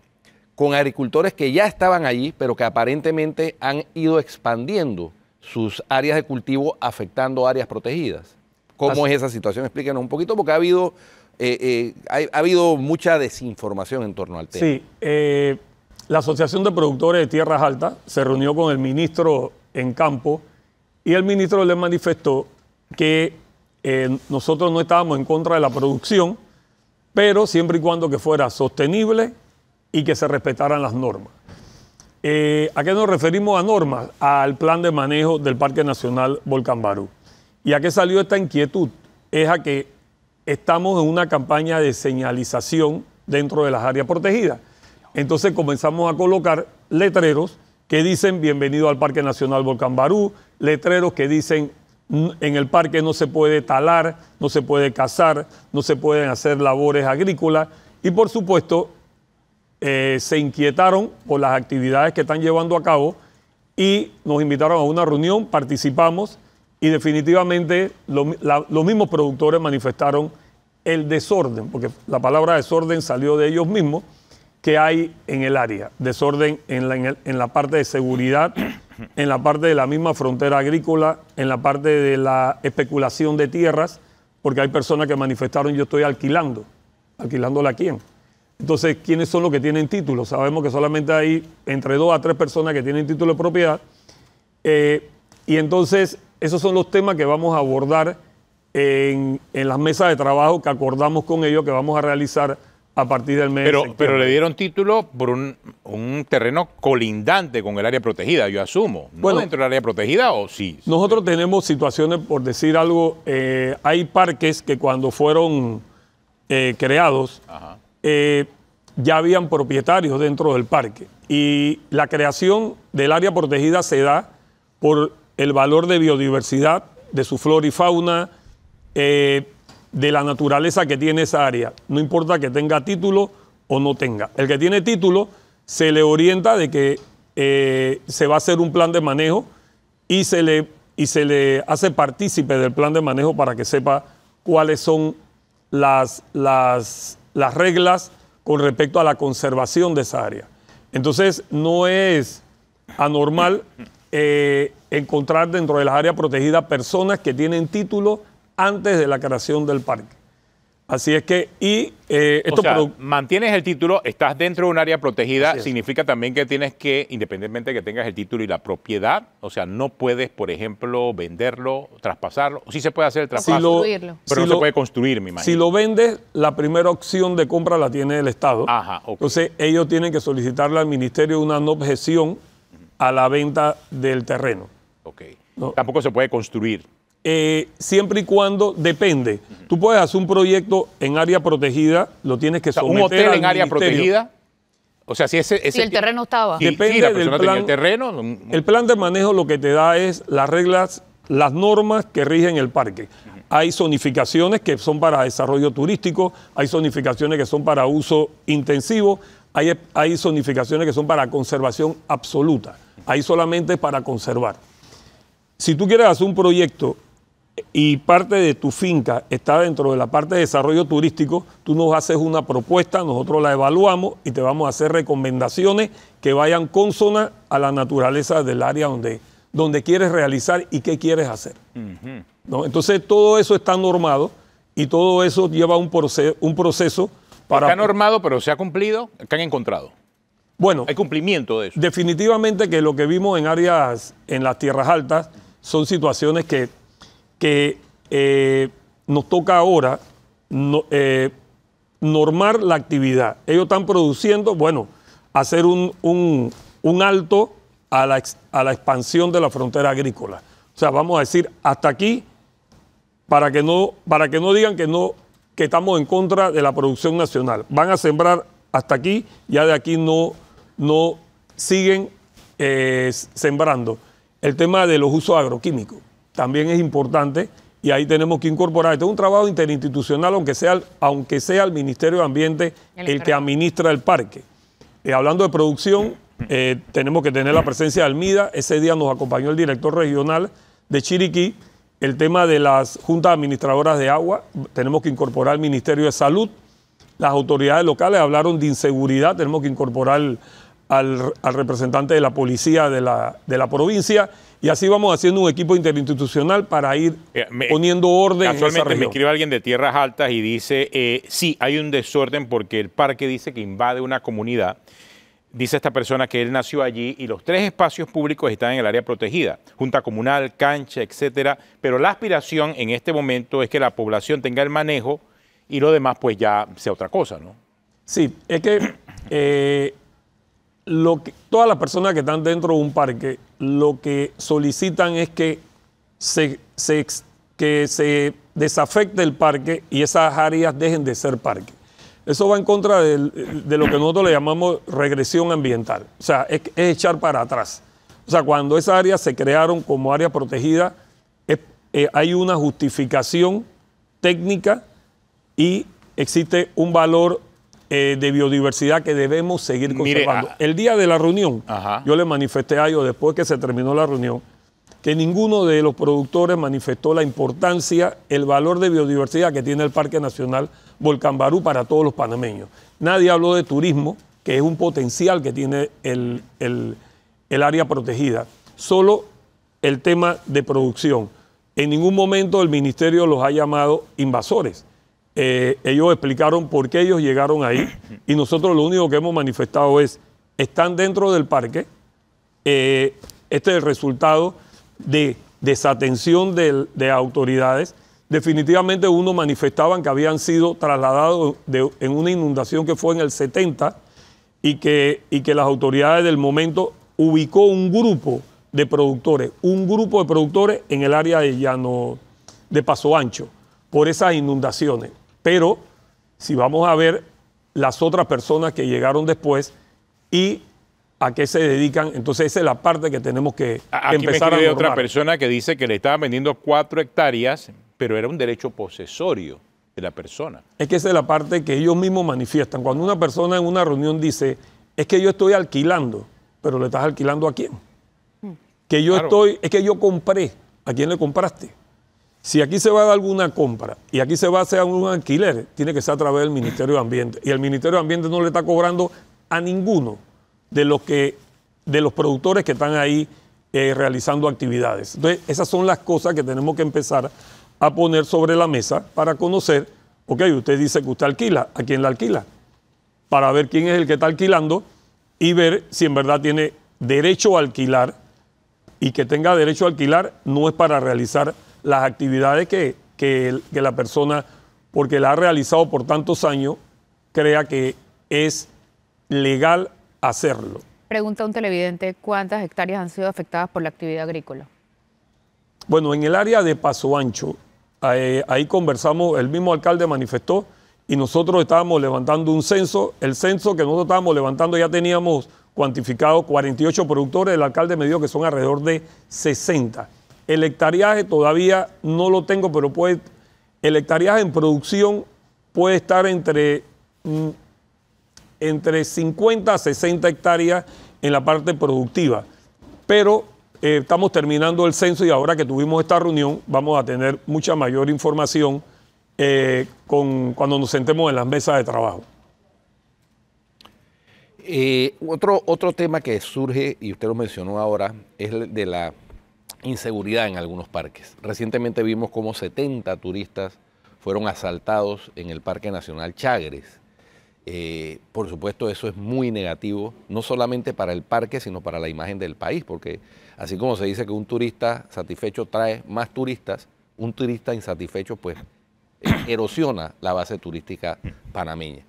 con agricultores que ya estaban allí, pero que aparentemente han ido expandiendo sus áreas de cultivo, afectando áreas protegidas. ¿Cómo es esa situación? Explíquenos un poquito, porque ha habido mucha desinformación en torno al tema. Sí, la Asociación de Productores de Tierras Altas se reunió con el ministro en campo y el ministro le manifestó que nosotros no estábamos en contra de la producción, pero siempre y cuando que fuera sostenible y que se respetaran las normas. ¿A qué nos referimos a normas? Al plan de manejo del Parque Nacional Volcán Barú. ¿Y a qué salió esta inquietud? Es a que estamos en una campaña de señalización dentro de las áreas protegidas. Entonces comenzamos a colocar letreros que dicen bienvenido al Parque Nacional Volcán Barú, letreros que dicen en el parque no se puede talar, no se puede cazar, no se pueden hacer labores agrícolas y por supuesto se inquietaron por las actividades que están llevando a cabo y nos invitaron a una reunión, participamos y definitivamente los mismos productores manifestaron el desorden, porque la palabra desorden salió de ellos mismos, que hay en el área. Desorden en la parte de seguridad, en la parte de la misma frontera agrícola, en la parte de la especulación de tierras, porque hay personas que manifestaron yo estoy alquilando. ¿Alquilándola a quién? Entonces, ¿quiénes son los que tienen título? Sabemos que solamente hay entre 2 a 3 personas que tienen título de propiedad. Y entonces, esos son los temas que vamos a abordar en las mesas de trabajo que acordamos con ellos que vamos a realizar a partir del mes de septiembre. Pero le dieron título por un terreno colindante con el área protegida, yo asumo. ¿No bueno, dentro del área protegida o sí? Nosotros tenemos situaciones, por decir algo, hay parques que cuando fueron creados, ya habían propietarios dentro del parque. Y la creación del área protegida se da por el valor de biodiversidad, de su flora y fauna, de la naturaleza que tiene esa área. No importa que tenga título o no tenga. El que tiene título se le orienta de que se va a hacer un plan de manejo y se le hace partícipe del plan de manejo para que sepa cuáles son las reglas con respecto a la conservación de esa área. Entonces, no es anormal encontrar dentro de las áreas protegidas personas que tienen título antes de la creación del parque. Así es que, o sea, mantienes el título, estás dentro de un área protegida, significa también que tienes que, independientemente de que tengas el título y la propiedad, o sea, no puedes, por ejemplo, venderlo, traspasarlo, sí se puede hacer el traspaso, pero no se puede construir, me imagino. Si lo vendes, la primera opción de compra la tiene el Estado. Ajá, okay. Entonces, ellos tienen que solicitarle al ministerio una no objeción a la venta del terreno. Ok. ¿No? Tampoco se puede construir. Siempre y cuando depende. Tú puedes hacer un proyecto en área protegida, lo tienes que someter un hotel en área ministerio. Protegida. O sea, si el terreno estaba. Depende del plan. El terreno. El plan de manejo lo que te da es las reglas, las normas que rigen el parque. Hay zonificaciones que son para desarrollo turístico, hay zonificaciones que son para uso intensivo, hay zonificaciones que son para conservación absoluta. Ahí solamente para conservar. Si tú quieres hacer un proyecto y parte de tu finca está dentro de la parte de desarrollo turístico, tú nos haces una propuesta, nosotros la evaluamos y te vamos a hacer recomendaciones que vayan consonas a la naturaleza del área donde quieres realizar y qué quieres hacer. ¿No? Entonces todo eso está normado y todo eso lleva un proceso para... Está normado, pero ¿se ha cumplido? ¿Qué han encontrado? Bueno, ¿hay cumplimiento de eso? Definitivamente que lo que vimos en las tierras altas son situaciones que nos toca ahora normar la actividad. Ellos están produciendo, bueno, hacer un alto a la expansión de la frontera agrícola. O sea, vamos a decir hasta aquí para que no digan que estamos en contra de la producción nacional. Van a sembrar hasta aquí, ya de aquí no siguen sembrando. El tema de los usos agroquímicos también es importante y ahí tenemos que incorporar. Este es un trabajo interinstitucional, aunque sea el Ministerio de Ambiente el que administra el parque. Hablando de producción, tenemos que tener la presencia de Almida. Ese día nos acompañó el director regional de Chiriquí. El tema de las juntas administradoras de agua, tenemos que incorporar el Ministerio de Salud. Las autoridades locales hablaron de inseguridad, tenemos que incorporar al representante de la policía de la provincia y así vamos haciendo un equipo interinstitucional para ir poniendo orden en esa región. Casualmente me escribe alguien de Tierras Altas y dice, sí, hay un desorden porque el parque dice que invade una comunidad. Dice esta persona que él nació allí y los 3 espacios públicos están en el área protegida, junta comunal, cancha, etcétera, pero la aspiración en este momento es que la población tenga el manejo y lo demás pues ya sea otra cosa, ¿no? Sí, es que todas las personas que están dentro de un parque lo que solicitan es que se desafecte el parque y esas áreas dejen de ser parque. Eso va en contra de lo que nosotros le llamamos regresión ambiental. O sea, es echar para atrás. O sea, cuando esas áreas se crearon como área protegida, hay una justificación técnica y existe un valor de biodiversidad que debemos seguir conservando. El día de la reunión, yo le manifesté a ellos, después que se terminó la reunión, que ninguno de los productores manifestó la importancia, el valor de biodiversidad que tiene el Parque Nacional Volcán Barú para todos los panameños. Nadie habló de turismo, que es un potencial que tiene el área protegida. Solo el tema de producción. En ningún momento el ministerio los ha llamado invasores. Ellos explicaron por qué ellos llegaron ahí y nosotros lo único que hemos manifestado es, están dentro del parque, este es el resultado de desatención de autoridades. Definitivamente unos manifestaban que habían sido trasladados en una inundación que fue en el 70 y que las autoridades del momento ubicó un grupo de productores en el área de Llano de Paso Ancho por esas inundaciones. Pero si vamos a ver las otras personas que llegaron después y a qué se dedican, entonces esa es la parte que tenemos que empezar a normar. Otra persona que dice que le estaban vendiendo 4 hectáreas, pero era un derecho posesorio de la persona. Es que esa es la parte que ellos mismos manifiestan. Cuando una persona en una reunión dice, es que yo estoy alquilando, pero ¿le estás alquilando a quién? Que yo es que yo compré. ¿A quién le compraste? Si aquí se va a dar alguna compra y aquí se va a hacer un alquiler, tiene que ser a través del Ministerio de Ambiente. Y el Ministerio de Ambiente no le está cobrando a ninguno de los productores que están ahí realizando actividades. Entonces, esas son las cosas que tenemos que empezar a poner sobre la mesa para conocer, ok, usted dice que usted alquila, ¿a quién le alquila? Para ver quién es el que está alquilando y ver si en verdad tiene derecho a alquilar, y que tenga derecho a alquilar no es para realizar las actividades que la persona, porque la ha realizado por tantos años, crea que es legal hacerlo. Pregunta un televidente, ¿cuántas hectáreas han sido afectadas por la actividad agrícola? Bueno, en el área de Paso Ancho, ahí conversamos, el mismo alcalde manifestó y nosotros estábamos levantando un censo. El censo que nosotros estábamos levantando ya teníamos cuantificado 48 productores, el alcalde me dijo que son alrededor de 60. El hectareaje todavía no lo tengo, pero el hectareaje en producción puede estar entre 50 a 60 hectáreas en la parte productiva. Pero estamos terminando el censo y ahora que tuvimos esta reunión vamos a tener mucha mayor información cuando nos sentemos en las mesas de trabajo. Otro tema que surge, y usted lo mencionó ahora, es el de la inseguridad en algunos parques. Recientemente vimos cómo 70 turistas fueron asaltados en el Parque Nacional Chagres. Por supuesto, eso es muy negativo, no solamente para el parque, sino para la imagen del país, porque así como se dice que un turista satisfecho trae más turistas, un turista insatisfecho pues erosiona la base turística panameña.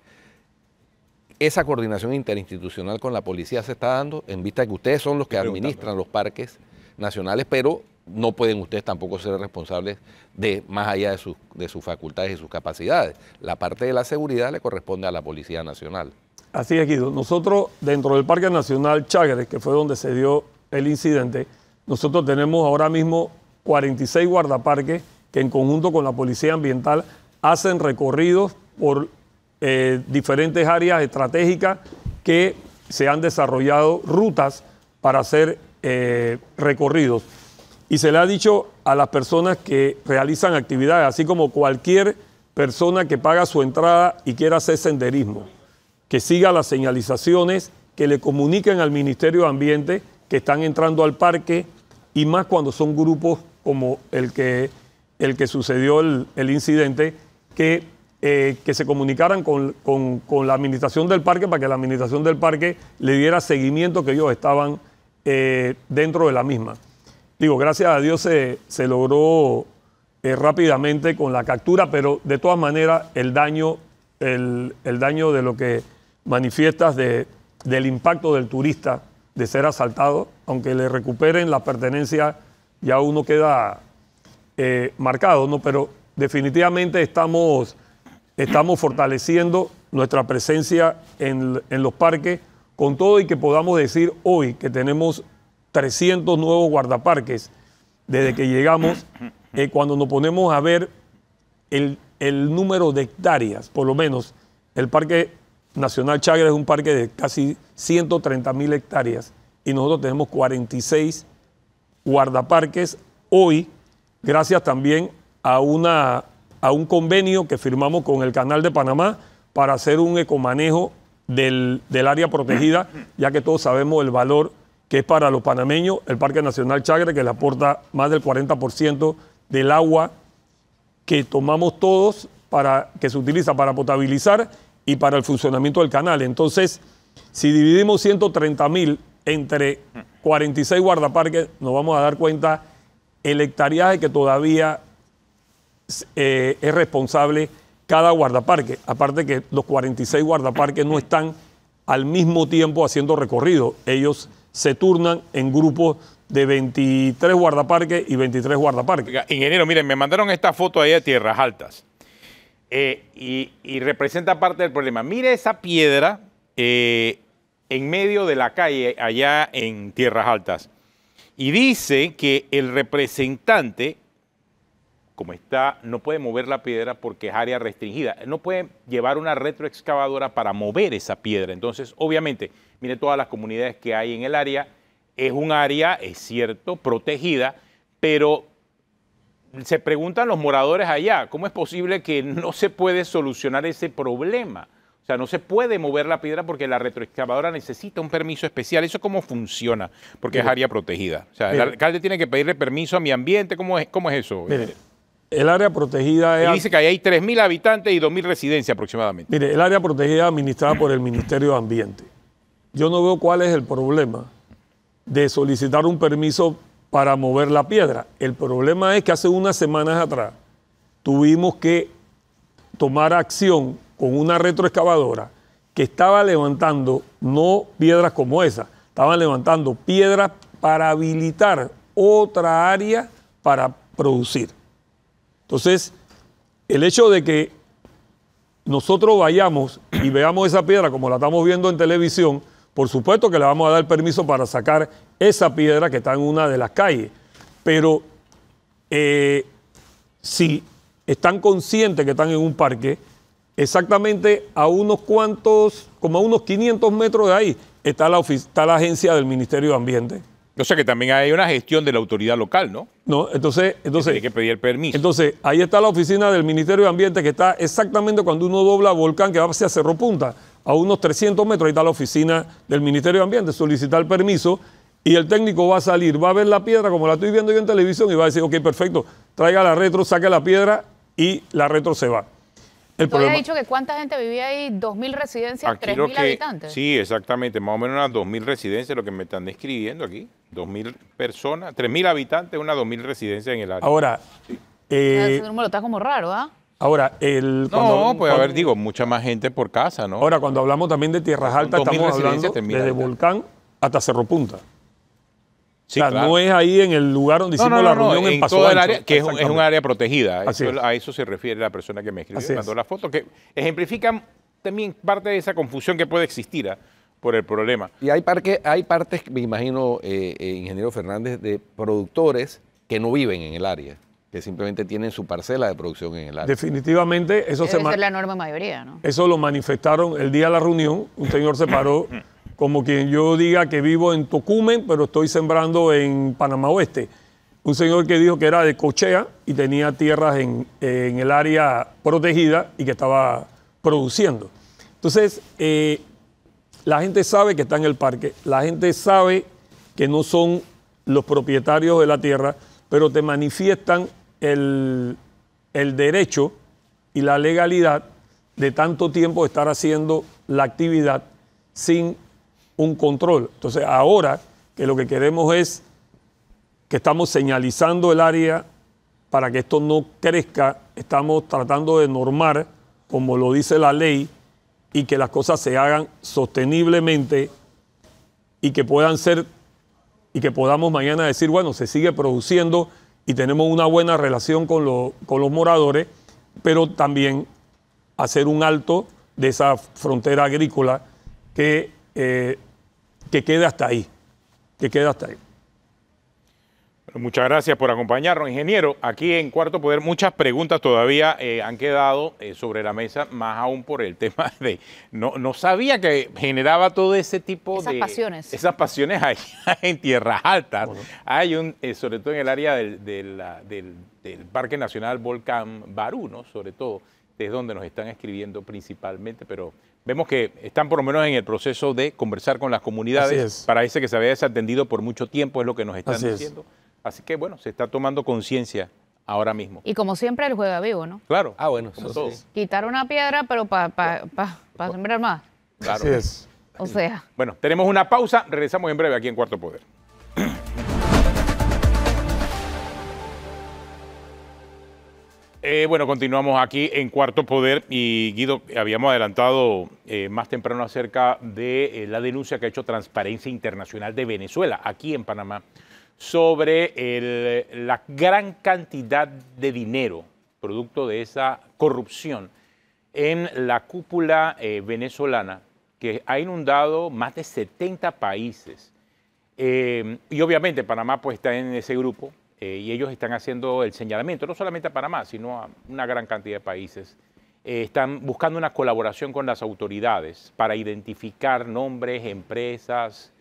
Esa coordinación interinstitucional con la policía se está dando en vista de que ustedes son los que administran los parques nacionales, pero no pueden ustedes tampoco ser responsables de más allá de sus facultades y sus capacidades. La parte de la seguridad le corresponde a la Policía Nacional. Así es, Guido. Nosotros, dentro del Parque Nacional Chagres, que fue donde se dio el incidente, nosotros tenemos ahora mismo 46 guardaparques que en conjunto con la Policía Ambiental hacen recorridos por diferentes áreas estratégicas que se han desarrollado rutas para hacer recorridos. Y se le ha dicho a las personas que realizan actividades, así como cualquier persona que paga su entrada y quiera hacer senderismo, que siga las señalizaciones, que le comuniquen al Ministerio de Ambiente que están entrando al parque, y más cuando son grupos como el que sucedió el incidente, que se comunicaran con la administración del parque para que la administración del parque le diera seguimiento que ellos estaban dentro de la misma. Digo, gracias a Dios se logró rápidamente con la captura, pero de todas maneras el daño de lo que manifiestas del impacto del turista de ser asaltado, aunque le recuperen la pertenencia, ya uno queda marcado, ¿no? Pero definitivamente estamos fortaleciendo nuestra presencia en los parques, con todo y que podamos decir hoy que tenemos 300 nuevos guardaparques desde que llegamos, cuando nos ponemos a ver el número de hectáreas, por lo menos el Parque Nacional Chagres es un parque de casi 130.000 hectáreas y nosotros tenemos 46 guardaparques hoy, gracias también a un convenio que firmamos con el Canal de Panamá para hacer un ecomanejo del área protegida, ya que todos sabemos el valor que es para los panameños el Parque Nacional Chagres, que le aporta más del 40% del agua que tomamos todos, que se utiliza para potabilizar y para el funcionamiento del canal. Entonces, si dividimos 130.000 entre 46 guardaparques, nos vamos a dar cuenta el hectareaje que todavía es responsable cada guardaparque. Aparte que los 46 guardaparques no están al mismo tiempo haciendo recorrido. Ellos se turnan en grupos de 23 guardaparques y 23 guardaparques. Oiga, ingeniero, miren, me mandaron esta foto ahí de Tierras Altas y representa parte del problema. Mire esa piedra en medio de la calle allá en Tierras Altas. Y dice que el representante, como está, no puede mover la piedra porque es área restringida. No puede llevar una retroexcavadora para mover esa piedra. Entonces, obviamente, mire todas las comunidades que hay en el área. Es un área, es cierto, protegida, pero se preguntan los moradores allá, ¿cómo es posible que no se puede solucionar ese problema? O sea, no se puede mover la piedra porque la retroexcavadora necesita un permiso especial. ¿Eso cómo funciona? Porque es área protegida. O sea, el alcalde tiene que pedirle permiso a mi ambiente. ¿Cómo es eso? Mire, el área protegida es... Y dice que ahí hay 3.000 habitantes y 2.000 residencias aproximadamente. Mire, el área protegida es administrada por el Ministerio de Ambiente. Yo no veo cuál es el problema de solicitar un permiso para mover la piedra. El problema es que hace unas semanas atrás tuvimos que tomar acción con una retroexcavadora que estaba levantando no piedras como esa, estaban levantando piedras para habilitar otra área para producir. Entonces, el hecho de que nosotros vayamos y veamos esa piedra como la estamos viendo en televisión, por supuesto que le vamos a dar permiso para sacar esa piedra que está en una de las calles. Pero si están conscientes que están en un parque, exactamente a unos cuantos, como a unos 500 metros de ahí, está la agencia del Ministerio de Ambiente. O sea que también hay una gestión de la autoridad local, ¿no? No, entonces hay que pedir permiso. Entonces, ahí está la oficina del Ministerio de Ambiente que está exactamente cuando uno dobla Volcán, que va hacia Cerro Punta, a unos 300 metros, ahí está la oficina del Ministerio de Ambiente, solicitar permiso y el técnico va a salir, va a ver la piedra como la estoy viendo yo en televisión y va a decir, ok, perfecto, traiga la retro, saque la piedra y la retro se va. ¿Tú habías dicho que cuánta gente vivía ahí? 2.000 residencias, 3.000 habitantes. Sí, exactamente, más o menos unas 2.000 residencias, lo que me están describiendo aquí. 2.000 personas, 3.000 habitantes, unas 2.000 residencias en el área. Ahora, ese número está como raro, ¿ah? Ahora, puede haber, digo, mucha más gente por casa, ¿no? Ahora, cuando hablamos también de Tierras Altas, estamos hablando desde Volcán hasta Cerro Punta. Sí, o sea, claro. No es ahí en el lugar donde hicimos la reunión en Paso Ancho. Área, que es un área protegida. A eso se refiere la persona que me escribió, mandó la foto, que ejemplifica también parte de esa confusión que puede existir por el problema. Y hay partes, me imagino, ingeniero Fernández, de productores que no viven en el área, que simplemente tienen su parcela de producción en el área. Definitivamente, eso debe ser la enorme mayoría, ¿no? Eso lo manifestaron el día de la reunión. Un señor se paró como quien yo diga que vivo en Tocumen, pero estoy sembrando en Panamá Oeste. Un señor que dijo que era de Cochea y tenía tierras en el área protegida y que estaba produciendo. Entonces, la gente sabe que está en el parque, la gente sabe que no son los propietarios de la tierra, pero te manifiestan el derecho y la legalidad de tanto tiempo estar haciendo la actividad sin un control. Entonces, ahora que lo que queremos es que estamos señalizando el área para que esto no crezca, estamos tratando de normar, como lo dice la ley, y que las cosas se hagan sosteniblemente y que puedan ser, y que podamos mañana decir, bueno, se sigue produciendo y tenemos una buena relación con los moradores, pero también hacer un alto de esa frontera agrícola que quede hasta ahí, Muchas gracias por acompañarnos, ingeniero. Aquí en Cuarto Poder muchas preguntas todavía han quedado sobre la mesa, más aún por el tema de... No sabía que generaba todo ese tipo esas pasiones. Esas pasiones allá en Tierras Altas. Bueno. Hay sobre todo en el área del Parque Nacional Volcán Barú, ¿no? Sobre todo, es donde nos están escribiendo principalmente, pero... Vemos que están por lo menos en el proceso de conversar con las comunidades. Parece que se había desatendido por mucho tiempo, es lo que nos están diciendo. Así que, bueno, se está tomando conciencia ahora mismo. Y como siempre, el juega vivo, ¿no? Claro. Ah, bueno, eso sí. Quitar una piedra, pero para sembrar más. Claro. Así es. O sea. Bueno, tenemos una pausa. Regresamos en breve aquí en Cuarto Poder. Bueno, continuamos aquí en Cuarto Poder y Guido, habíamos adelantado más temprano acerca de la denuncia que ha hecho Transparencia Internacional de Venezuela aquí en Panamá sobre la gran cantidad de dinero producto de esa corrupción en la cúpula venezolana que ha inundado más de 70 países. Y obviamente Panamá pues está en ese grupo. Y ellos están haciendo el señalamiento, no solamente a Panamá, sino a una gran cantidad de países. Están buscando una colaboración con las autoridades para identificar nombres, empresas,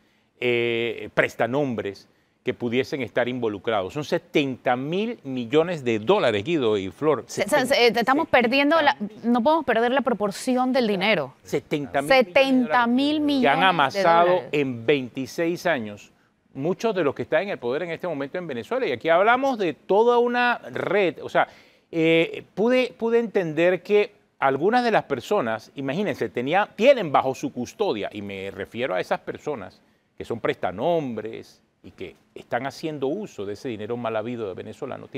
prestanombres que pudiesen estar involucrados. Son 70.000 millones de dólares, Guido y Flor. Estamos perdiendo, no podemos perder la proporción del dinero. 70.000 millones que han amasado en 26 años. Muchos de los que están en el poder en este momento en Venezuela. Y aquí hablamos de toda una red. O sea, pude entender que algunas de las personas, imagínense, tienen bajo su custodia, y me refiero a esas personas que son prestanombres y que están haciendo uso de ese dinero mal habido de venezolanos.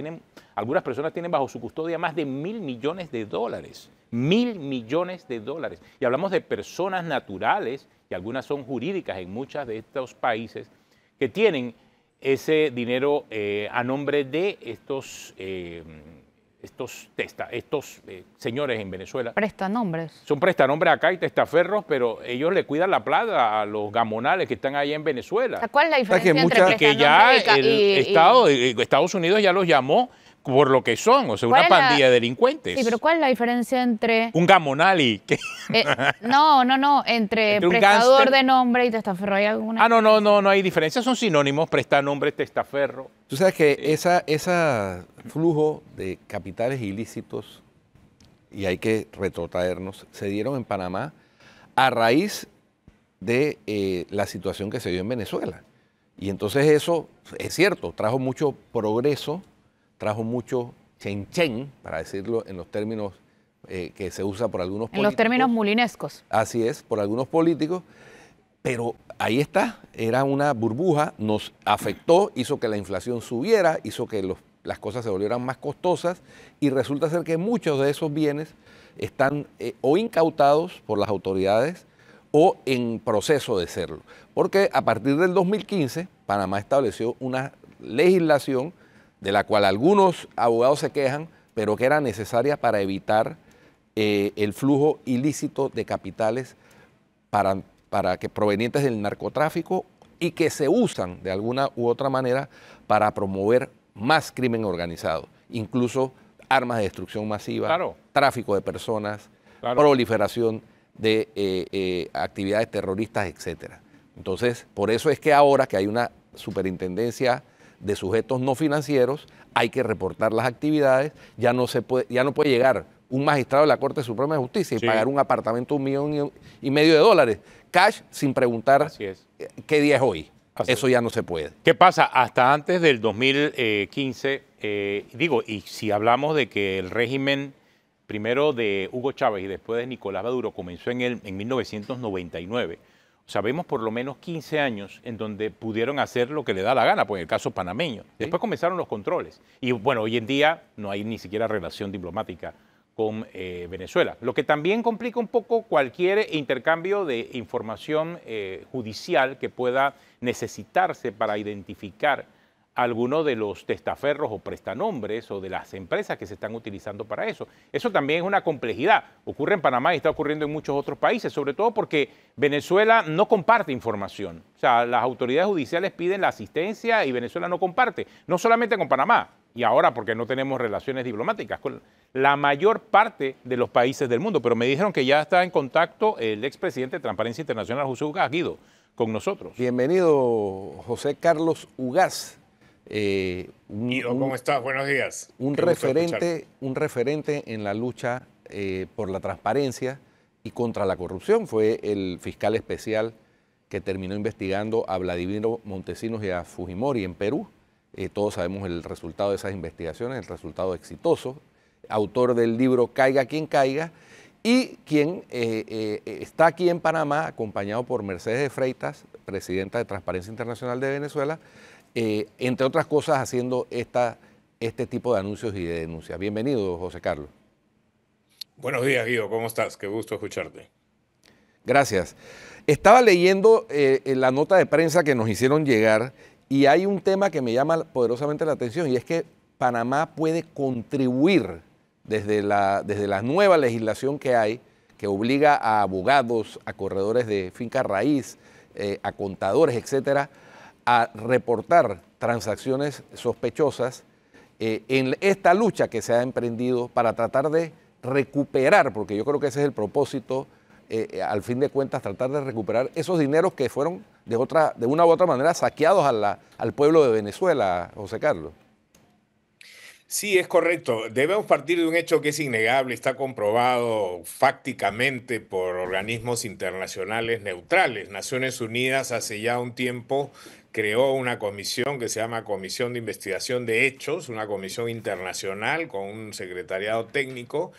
Algunas personas tienen bajo su custodia más de 1.000 millones de dólares. 1.000 millones de dólares. Y hablamos de personas naturales, y algunas son jurídicas en muchos de estos países, que tienen ese dinero a nombre de estos señores en Venezuela. Prestanombres. Son prestanombres acá y testaferros, pero ellos le cuidan la plata a los gamonales que están allá en Venezuela. ¿Cuál es la diferencia entre prestanombres que ya Estados Unidos ya los llamó por lo que son, o sea, una pandilla de delincuentes. Sí, pero ¿cuál es la diferencia entre... Un gamonal y... No, entre prestador de nombre y testaferro? ¿Hay alguna? No hay diferencia, son sinónimos, prestanombre, testaferro. Tú sabes que ese flujo de capitales ilícitos, y hay que retrotraernos, se dieron en Panamá a raíz de la situación que se dio en Venezuela. Y entonces eso, es cierto, trajo mucho progreso, trajo mucho chen, para decirlo en los términos que se usa por algunos políticos. En los términos mulinescos. Así es, por algunos políticos. Pero ahí está, era una burbuja, nos afectó, hizo que la inflación subiera, hizo que las cosas se volvieran más costosas y resulta ser que muchos de esos bienes están o incautados por las autoridades o en proceso de serlo. Porque a partir del 2015, Panamá estableció una legislación de la cual algunos abogados se quejan, pero que era necesaria para evitar el flujo ilícito de capitales para que provenientes del narcotráfico y que se usan de alguna u otra manera para promover más crimen organizado, incluso armas de destrucción masiva, claro, tráfico de personas, claro, proliferación de actividades terroristas, etcétera. Entonces, por eso es que ahora que hay una superintendencia de sujetos no financieros, hay que reportar las actividades, ya no puede llegar un magistrado de la Corte Suprema de Justicia y pagar un apartamento de $1,5 millones de dólares, cash, sin preguntar qué día es hoy. Eso ya no se puede. ¿Qué pasa? Hasta antes del 2015, y si hablamos de que el régimen primero de Hugo Chávez y después de Nicolás Maduro comenzó en 1999, sabemos por lo menos 15 años en donde pudieron hacer lo que le da la gana, pues en el caso panameño. Después comenzaron los controles. Y bueno, hoy en día no hay ni siquiera relación diplomática con Venezuela. Lo que también complica un poco cualquier intercambio de información judicial que pueda necesitarse para identificar algunos de los testaferros o prestanombres o de las empresas que se están utilizando para eso. Eso también es una complejidad. Ocurre en Panamá y está ocurriendo en muchos otros países, sobre todo porque Venezuela no comparte información. O sea, las autoridades judiciales piden la asistencia y Venezuela no comparte, no solamente con Panamá, y ahora porque no tenemos relaciones diplomáticas con la mayor parte de los países del mundo. Pero me dijeron que ya está en contacto el expresidente de Transparencia Internacional, José Ugaz, Guido, con nosotros. Bienvenido, José Carlos Ugaz. Guido, ¿cómo estás? Buenos días. Un referente en la lucha por la transparencia y contra la corrupción. Fue el fiscal especial que terminó investigando a Vladimiro Montesinos y a Fujimori en Perú. Todos sabemos el resultado de esas investigaciones, el resultado exitoso. Autor del libro Caiga quien caiga, y quien está aquí en Panamá acompañado por Mercedes de Freitas, presidenta de Transparencia Internacional de Venezuela, entre otras cosas haciendo este tipo de anuncios y de denuncias. Bienvenido, José Carlos. Buenos días, Guido, ¿cómo estás? Qué gusto escucharte. Gracias. Estaba leyendo la nota de prensa que nos hicieron llegar y hay un tema que me llama poderosamente la atención, y es que Panamá puede contribuir desde la nueva legislación que hay, que obliga a abogados, a corredores de finca raíz, a contadores, etcétera, a reportar transacciones sospechosas en esta lucha que se ha emprendido para tratar de recuperar, porque yo creo que ese es el propósito, al fin de cuentas, tratar de recuperar esos dineros que fueron de una u otra manera saqueados al pueblo de Venezuela, José Carlos. Sí, es correcto. Debemos partir de un hecho que es innegable, está comprobado fácticamente por organismos internacionales neutrales. Naciones Unidas hace ya un tiempo creó una comisión que se llama Comisión de Investigación de Hechos, una comisión internacional con un secretariado técnico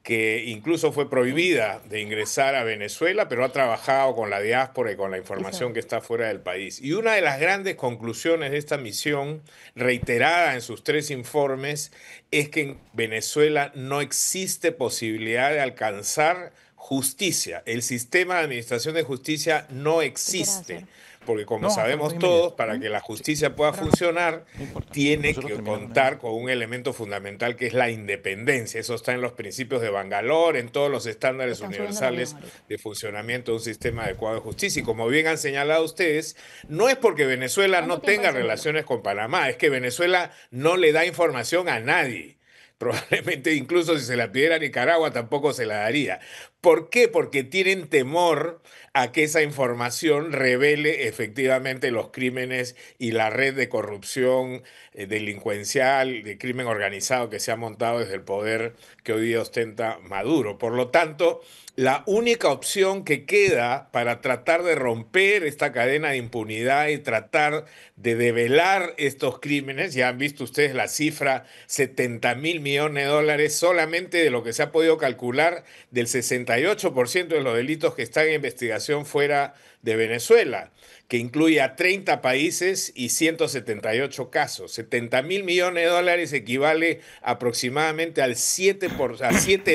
que incluso fue prohibida de ingresar a Venezuela, pero ha trabajado con la diáspora y con la información que está fuera del país. Y una de las grandes conclusiones de esta misión, reiterada en sus 3 informes, es que en Venezuela no existe posibilidad de alcanzar justicia. El sistema de administración de justicia no existe. Porque como sabemos todos, para que la justicia pueda funcionar, tiene que contar con un elemento fundamental que es la independencia. Eso está en los principios de Bangalore, en todos los estándares universales de funcionamiento de un sistema adecuado de justicia. Y como bien han señalado ustedes, no es porque Venezuela no tenga relaciones con Panamá, es que Venezuela no le da información a nadie. Probablemente incluso si se la pidiera a Nicaragua tampoco se la daría. ¿Por qué? Porque tienen temor a que esa información revele efectivamente los crímenes y la red de corrupción delincuencial, de crimen organizado que se ha montado desde el poder que hoy día ostenta Maduro. Por lo tanto, la única opción que queda para tratar de romper esta cadena de impunidad y tratar de develar estos crímenes, ya han visto ustedes la cifra, 70.000 millones de dólares solamente de lo que se ha podido calcular del 68% de los delitos que están en investigación fuera de Venezuela, que incluye a 30 países y 178 casos. 70.000 millones de dólares equivale aproximadamente a 7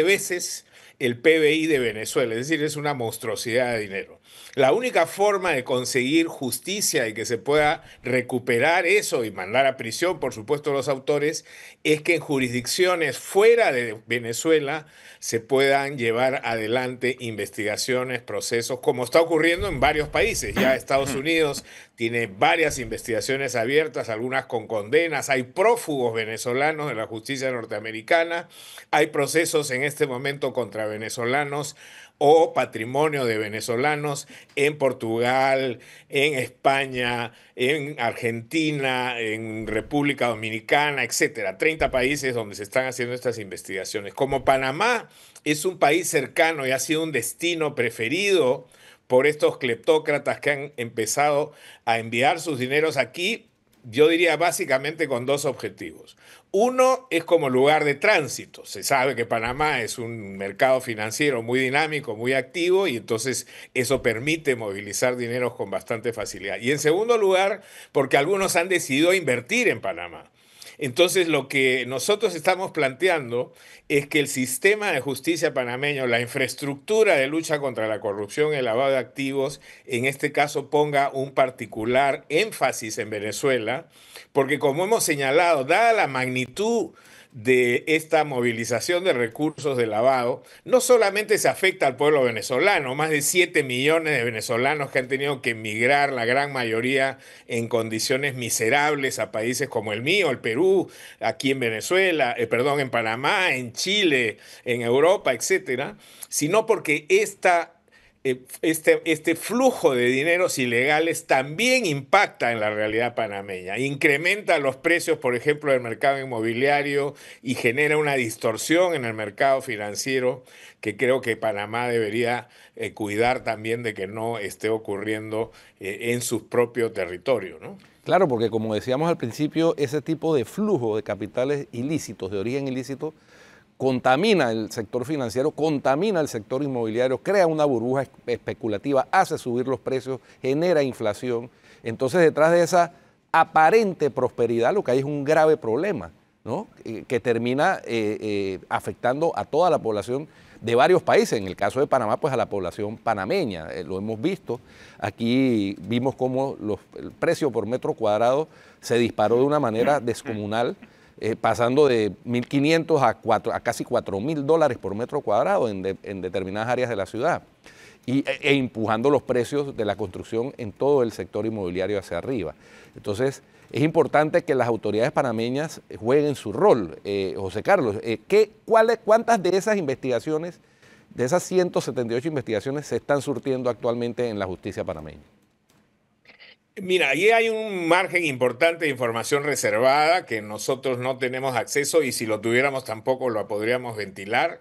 veces el PBI de Venezuela, es decir, es una monstruosidad de dinero. La única forma de conseguir justicia y que se pueda recuperar eso y mandar a prisión, por supuesto, los autores, es que en jurisdicciones fuera de Venezuela se puedan llevar adelante investigaciones, procesos, como está ocurriendo en varios países. Ya Estados Unidos tiene varias investigaciones abiertas, algunas con condenas, hay prófugos venezolanos de la justicia norteamericana, hay procesos en este momento contra venezolanos o patrimonio de venezolanos en Portugal, en España, en Argentina, en República Dominicana, etcétera. 30 países donde se están haciendo estas investigaciones. Como Panamá es un país cercano y ha sido un destino preferido por estos cleptócratas que han empezado a enviar sus dineros aquí, yo diría básicamente con 2 objetivos. Uno es como lugar de tránsito. Se sabe que Panamá es un mercado financiero muy dinámico, muy activo, y entonces eso permite movilizar dineros con bastante facilidad. Y en segundo lugar, porque algunos han decidido invertir en Panamá. Entonces, lo que nosotros estamos planteando es que el sistema de justicia panameño, la infraestructura de lucha contra la corrupción y el lavado de activos, en este caso ponga un particular énfasis en Venezuela, porque como hemos señalado, dada la magnitud de esta movilización de recursos de lavado, no solamente se afecta al pueblo venezolano, más de 7 millones de venezolanos que han tenido que emigrar, la gran mayoría en condiciones miserables a países como el mío, el Perú, aquí en Venezuela, perdón, en Panamá, en Chile, en Europa, etcétera, sino porque este flujo de dineros ilegales también impacta en la realidad panameña, incrementa los precios, por ejemplo, del mercado inmobiliario y genera una distorsión en el mercado financiero que creo que Panamá debería cuidar también de que no esté ocurriendo en su propio territorio, ¿no? Claro, porque como decíamos al principio, ese tipo de flujo de capitales ilícitos, de origen ilícito, contamina el sector financiero, contamina el sector inmobiliario, crea una burbuja especulativa, hace subir los precios, genera inflación. Entonces, detrás de esa aparente prosperidad, lo que hay es un grave problema, ¿no? Que termina afectando a toda la población de varios países. En el caso de Panamá, pues a la población panameña. Lo hemos visto. Aquí vimos cómo el precio por metro cuadrado se disparó de una manera descomunal, pasando de 1.500 a casi $4.000 por metro cuadrado en determinadas áreas de la ciudad, e empujando los precios de la construcción en todo el sector inmobiliario hacia arriba. Entonces, es importante que las autoridades panameñas jueguen su rol. José Carlos, ¿cuántas de esas investigaciones, de esas 178 investigaciones, se están surtiendo actualmente en la justicia panameña? Mira, ahí hay un margen importante de información reservada que nosotros no tenemos acceso y si lo tuviéramos tampoco lo podríamos ventilar,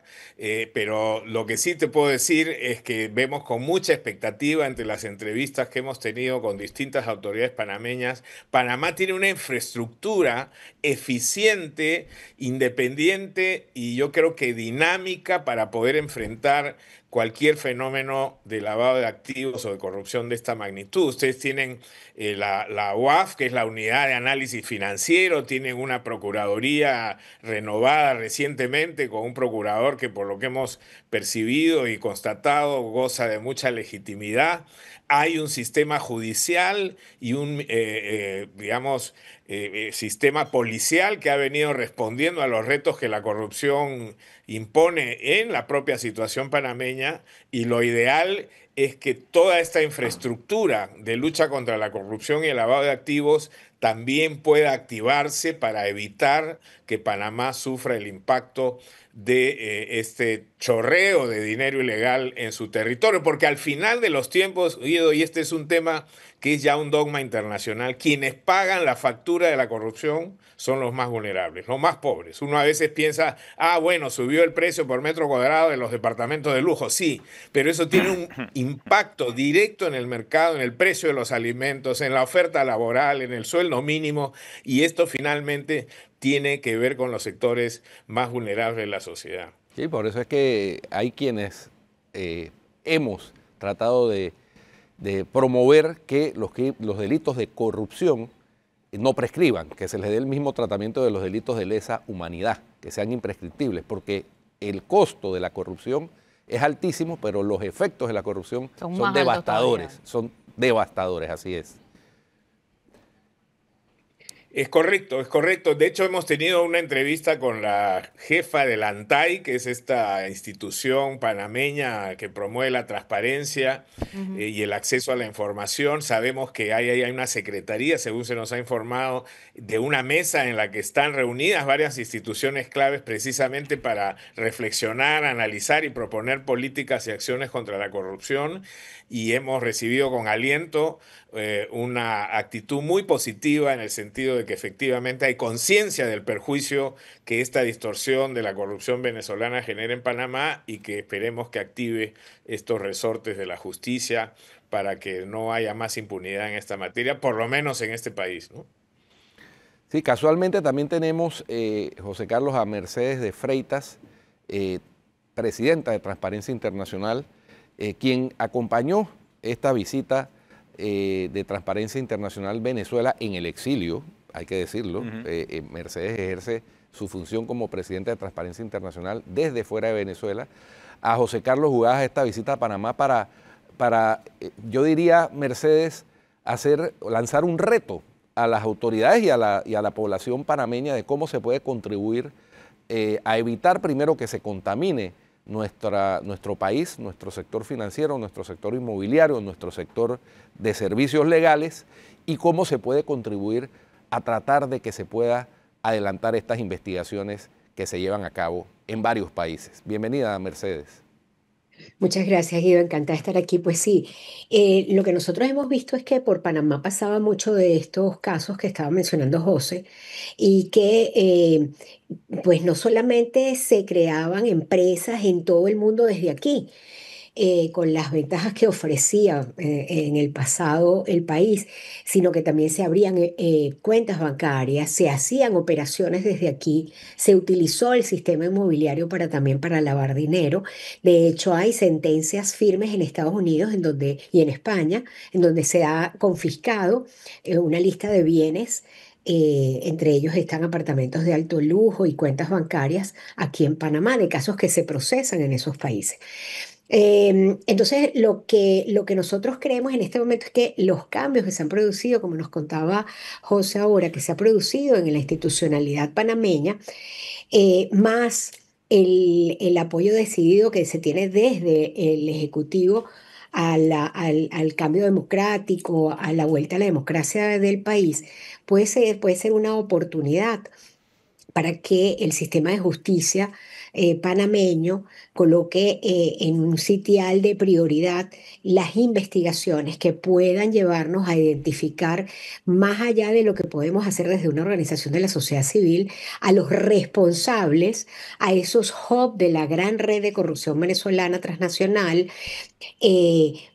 pero lo que sí te puedo decir es que vemos con mucha expectativa entre las entrevistas que hemos tenido con distintas autoridades panameñas. Panamá tiene una infraestructura eficiente, independiente y yo creo que dinámica para poder enfrentar cualquier fenómeno de lavado de activos o de corrupción de esta magnitud. Ustedes tienen la UAF, que es la Unidad de Análisis Financiero, tienen una procuraduría renovada recientemente con un procurador que por lo que hemos percibido y constatado goza de mucha legitimidad. Hay un sistema judicial y un, sistema policial que ha venido respondiendo a los retos que la corrupción impone en la propia situación panameña, y lo ideal es que toda esta infraestructura de lucha contra la corrupción y el lavado de activos también pueda activarse para evitar que Panamá sufra el impacto de este chorreo de dinero ilegal en su territorio, porque al final de los tiempos, Guido, y este es un tema que es ya un dogma internacional, quienes pagan la factura de la corrupción son los más vulnerables, los más pobres. Uno a veces piensa, bueno, subió el precio por metro cuadrado de los departamentos de lujo, sí, pero eso tiene un impacto directo en el mercado, en el precio de los alimentos, en la oferta laboral, en el sueldo mínimo, y esto finalmente tiene que ver con los sectores más vulnerables de la sociedad. Sí, por eso es que hay quienes hemos tratado de promover que los delitos de corrupción no prescriban, que se les dé el mismo tratamiento de los delitos de lesa humanidad, que sean imprescriptibles, porque el costo de la corrupción es altísimo, pero los efectos de la corrupción son devastadores, así es. Es correcto, es correcto. De hecho, hemos tenido una entrevista con la jefa del ANTAI, que es esta institución panameña que promueve la transparencia y el acceso a la información. Sabemos que hay una secretaría, según se nos ha informado, de una mesa en la que están reunidas varias instituciones claves precisamente para reflexionar, analizar y proponer políticas y acciones contra la corrupción. Y hemos recibido con aliento una actitud muy positiva en el sentido de que efectivamente hay conciencia del perjuicio que esta distorsión de la corrupción venezolana genera en Panamá y que esperemos que active estos resortes de la justicia para que no haya más impunidad en esta materia, por lo menos en este país, ¿no? Sí, casualmente también tenemos, José Carlos, a Mercedes de Freitas, presidenta de Transparencia Internacional, quien acompañó esta visita de Transparencia Internacional Venezuela en el exilio hay que decirlo. Mercedes ejerce su función como presidente de Transparencia Internacional desde fuera de Venezuela. A José Carlos Ugadas esta visita a Panamá para yo diría, Mercedes, lanzar un reto a las autoridades y a la población panameña de cómo se puede contribuir a evitar primero que se contamine nuestro país, nuestro sector financiero, nuestro sector inmobiliario, nuestro sector de servicios legales, y cómo se puede contribuir a tratar de que se pueda adelantar estas investigaciones que se llevan a cabo en varios países. Bienvenida, Mercedes. Muchas gracias, Guido. Encantada de estar aquí. Pues sí, lo que nosotros hemos visto es que por Panamá pasaba mucho de estos casos que estaba mencionando José y que pues no solamente se creaban empresas en todo el mundo desde aquí, con las ventajas que ofrecía en el pasado el país, sino que también se abrían cuentas bancarias, se hacían operaciones desde aquí, se utilizó el sistema inmobiliario también para lavar dinero. De hecho, hay sentencias firmes en Estados Unidos y en España, en donde se ha confiscado una lista de bienes. Entre ellos están apartamentos de alto lujo y cuentas bancarias aquí en Panamá, de casos que se procesan en esos países. Entonces, lo que nosotros creemos en este momento es que los cambios que se han producido, como nos contaba José ahora, que se ha producido en la institucionalidad panameña, más el apoyo decidido que se tiene desde el Ejecutivo al cambio democrático, a la vuelta a la democracia del país, puede ser una oportunidad para que el sistema de justicia panameño coloque en un sitial de prioridad las investigaciones que puedan llevarnos a identificar, más allá de lo que podemos hacer desde una organización de la sociedad civil, a los responsables, a esos hubs de la gran red de corrupción venezolana transnacional,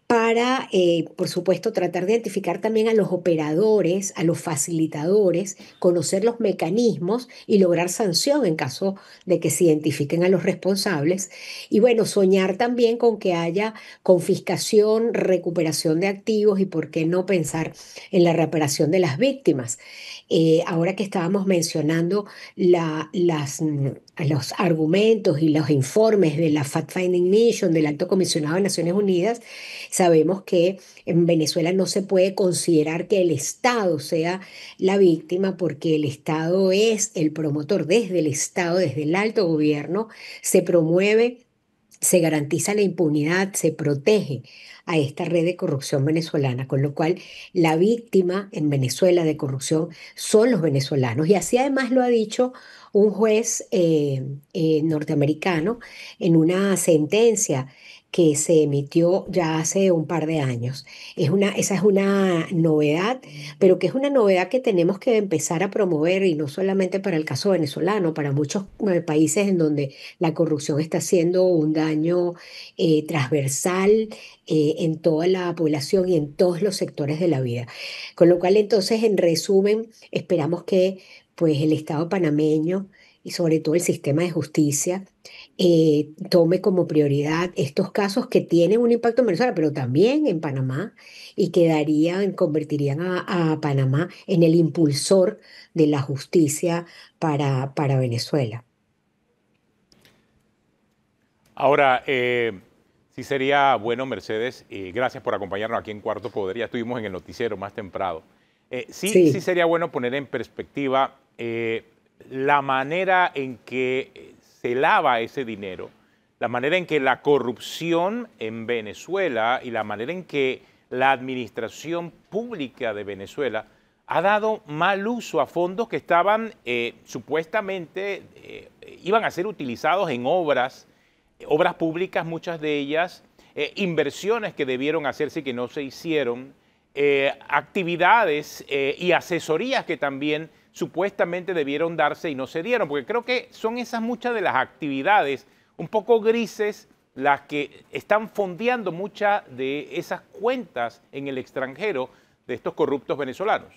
para, por supuesto, tratar de identificar también a los operadores, a los facilitadores, conocer los mecanismos y lograr sanción en caso de que se identifiquen a los responsables. Y bueno, soñar también con que haya confiscación, recuperación de activos y por qué no pensar en la reparación de las víctimas. Ahora que estábamos mencionando los argumentos y los informes de la Fact-Finding Mission, del Alto Comisionado de Naciones Unidas, sabemos que en Venezuela no se puede considerar que el Estado sea la víctima, porque el Estado es el promotor. Desde el Estado, desde el alto gobierno, se promueve, se garantiza la impunidad, se protege a esta red de corrupción venezolana, con lo cual la víctima en Venezuela de corrupción son los venezolanos. Y así además lo ha dicho un juez norteamericano en una sentencia que se emitió ya hace un par de años. Esa es una novedad, pero que es una novedad que tenemos que empezar a promover, y no solamente para el caso venezolano, para muchos países en donde la corrupción está haciendo un daño transversal en toda la población y en todos los sectores de la vida. Con lo cual, entonces, en resumen, esperamos que pues, el Estado panameño y sobre todo el sistema de justicia tome como prioridad estos casos que tienen un impacto en Venezuela, pero también en Panamá, y convertirían a Panamá en el impulsor de la justicia para Venezuela. Ahora, sí sería bueno, Mercedes, gracias por acompañarnos aquí en Cuarto Poder, ya estuvimos en el noticiero más temprano. Sí sería bueno poner en perspectiva la manera en que se lava ese dinero, la manera en que la corrupción en Venezuela y la manera en que la administración pública de Venezuela ha dado mal uso a fondos que estaban supuestamente, iban a ser utilizados en obras públicas, muchas de ellas, inversiones que debieron hacerse y que no se hicieron, actividades y asesorías que también supuestamente debieron darse y no se dieron, porque creo que son esas muchas de las actividades un poco grises las que están fondeando muchas de esas cuentas en el extranjero de estos corruptos venezolanos.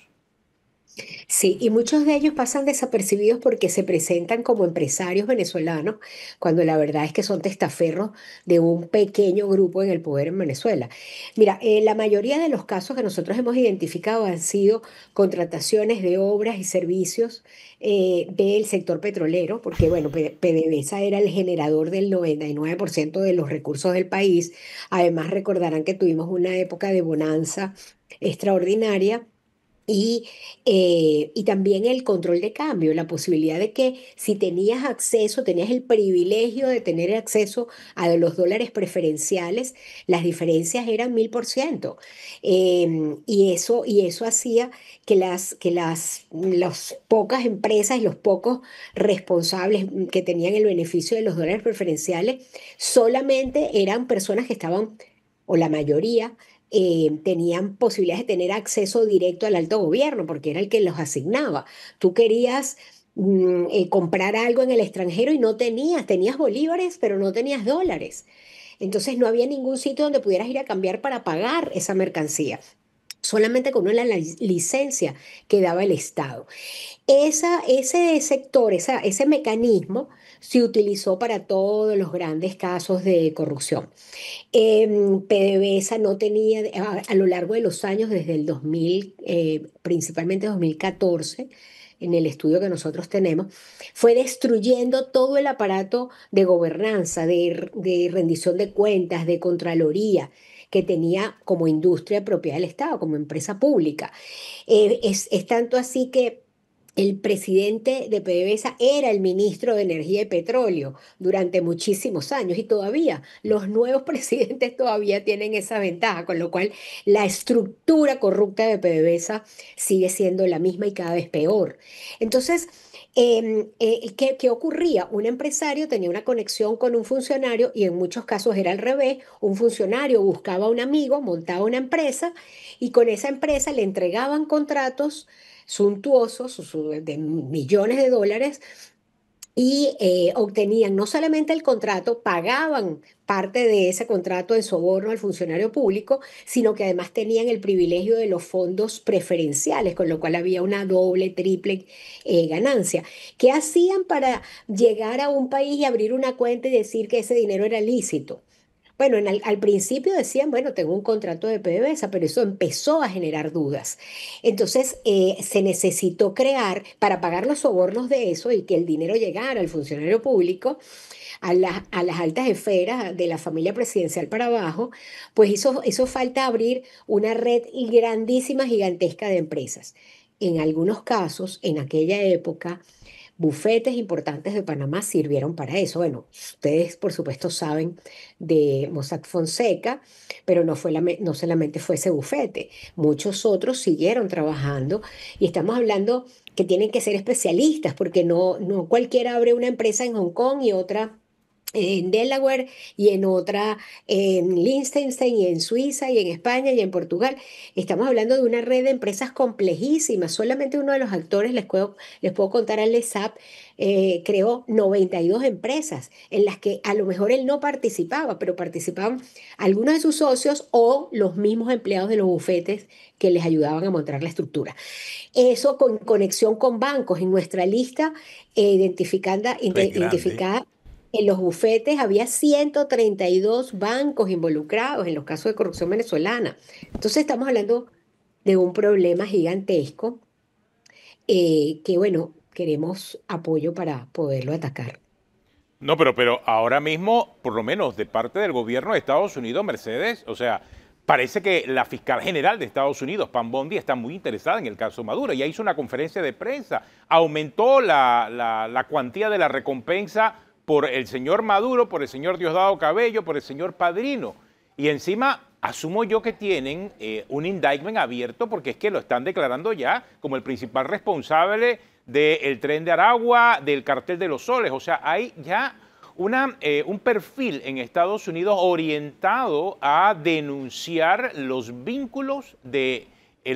Sí, y muchos de ellos pasan desapercibidos porque se presentan como empresarios venezolanos, cuando la verdad es que son testaferros de un pequeño grupo en el poder en Venezuela. Mira, la mayoría de los casos que nosotros hemos identificado han sido contrataciones de obras y servicios del sector petrolero, porque bueno, PDVSA era el generador del 99% de los recursos del país. Además, recordarán que tuvimos una época de bonanza extraordinaria y también el control de cambio, la posibilidad de que si tenías acceso, tenías el privilegio de tener acceso a los dólares preferenciales, las diferencias eran 1000%. Y eso hacía las pocas empresas y los pocos responsables que tenían el beneficio de los dólares preferenciales solamente eran personas que estaban, o la mayoría, tenían posibilidades de tener acceso directo al alto gobierno, porque era el que los asignaba. Tú querías comprar algo en el extranjero y no tenías bolívares, pero no tenías dólares. Entonces no había ningún sitio donde pudieras ir a cambiar para pagar esa mercancía. Solamente con una licencia que daba el Estado. Ese sector, ese mecanismo se utilizó para todos los grandes casos de corrupción. PDVSA no tenía, a lo largo de los años, desde el 2000, principalmente 2014, en el estudio que nosotros tenemos, fue destruyendo todo el aparato de gobernanza, de rendición de cuentas, de contraloría que tenía como industria propiedad del Estado, como empresa pública. Es tanto así que el presidente de PDVSA era el ministro de Energía y Petróleo durante muchísimos años y todavía los nuevos presidentes todavía tienen esa ventaja, con lo cual la estructura corrupta de PDVSA sigue siendo la misma y cada vez peor. Entonces, ¿qué ocurría? Un empresario tenía una conexión con un funcionario y en muchos casos era al revés. Un funcionario buscaba a un amigo, montaba una empresa y con esa empresa le entregaban contratos suntuosos de millones de dólares y obtenían no solamente el contrato, pagaban parte de ese contrato de soborno al funcionario público, sino que además tenían el privilegio de los fondos preferenciales, con lo cual había una doble, triple ganancia. ¿Qué hacían para llegar a un país y abrir una cuenta y decir que ese dinero era lícito? Bueno, al principio decían, bueno, tengo un contrato de PDVSA, pero eso empezó a generar dudas. Entonces, se necesitó crear, para pagar los sobornos de eso y que el dinero llegara al funcionario público, a las altas esferas de la familia presidencial para abajo, pues hizo falta abrir una red grandísima, gigantesca de empresas. En algunos casos, en aquella época, bufetes importantes de Panamá sirvieron para eso. Bueno, ustedes por supuesto saben de Mossack Fonseca, pero no solamente fue ese bufete, muchos otros siguieron trabajando y estamos hablando que tienen que ser especialistas porque no cualquiera abre una empresa en Hong Kong y otra en Delaware y en otra en Liechtenstein y en Suiza y en España y en Portugal. Estamos hablando de una red de empresas complejísimas. Solamente uno de los actores, les puedo contar, al LESAP, creó 92 empresas en las que a lo mejor él no participaba, pero participaban algunos de sus socios o los mismos empleados de los bufetes que les ayudaban a montar la estructura. Eso con conexión con bancos. En nuestra lista identificada en los bufetes había 132 bancos involucrados en los casos de corrupción venezolana. Entonces estamos hablando de un problema gigantesco que, bueno, queremos apoyo para poderlo atacar. No, pero ahora mismo, por lo menos de parte del gobierno de Estados Unidos, Mercedes, o sea, parece que la fiscal general de Estados Unidos, Pam Bondi, está muy interesada en el caso Maduro. Ya hizo una conferencia de prensa, aumentó la cuantía de la recompensa por el señor Maduro, por el señor Diosdado Cabello, por el señor Padrino. Y encima, asumo yo que tienen un indictment abierto porque es que lo están declarando ya como el principal responsable del Tren de Aragua, del Cartel de los Soles. O sea, hay ya un perfil en Estados Unidos orientado a denunciar los vínculos del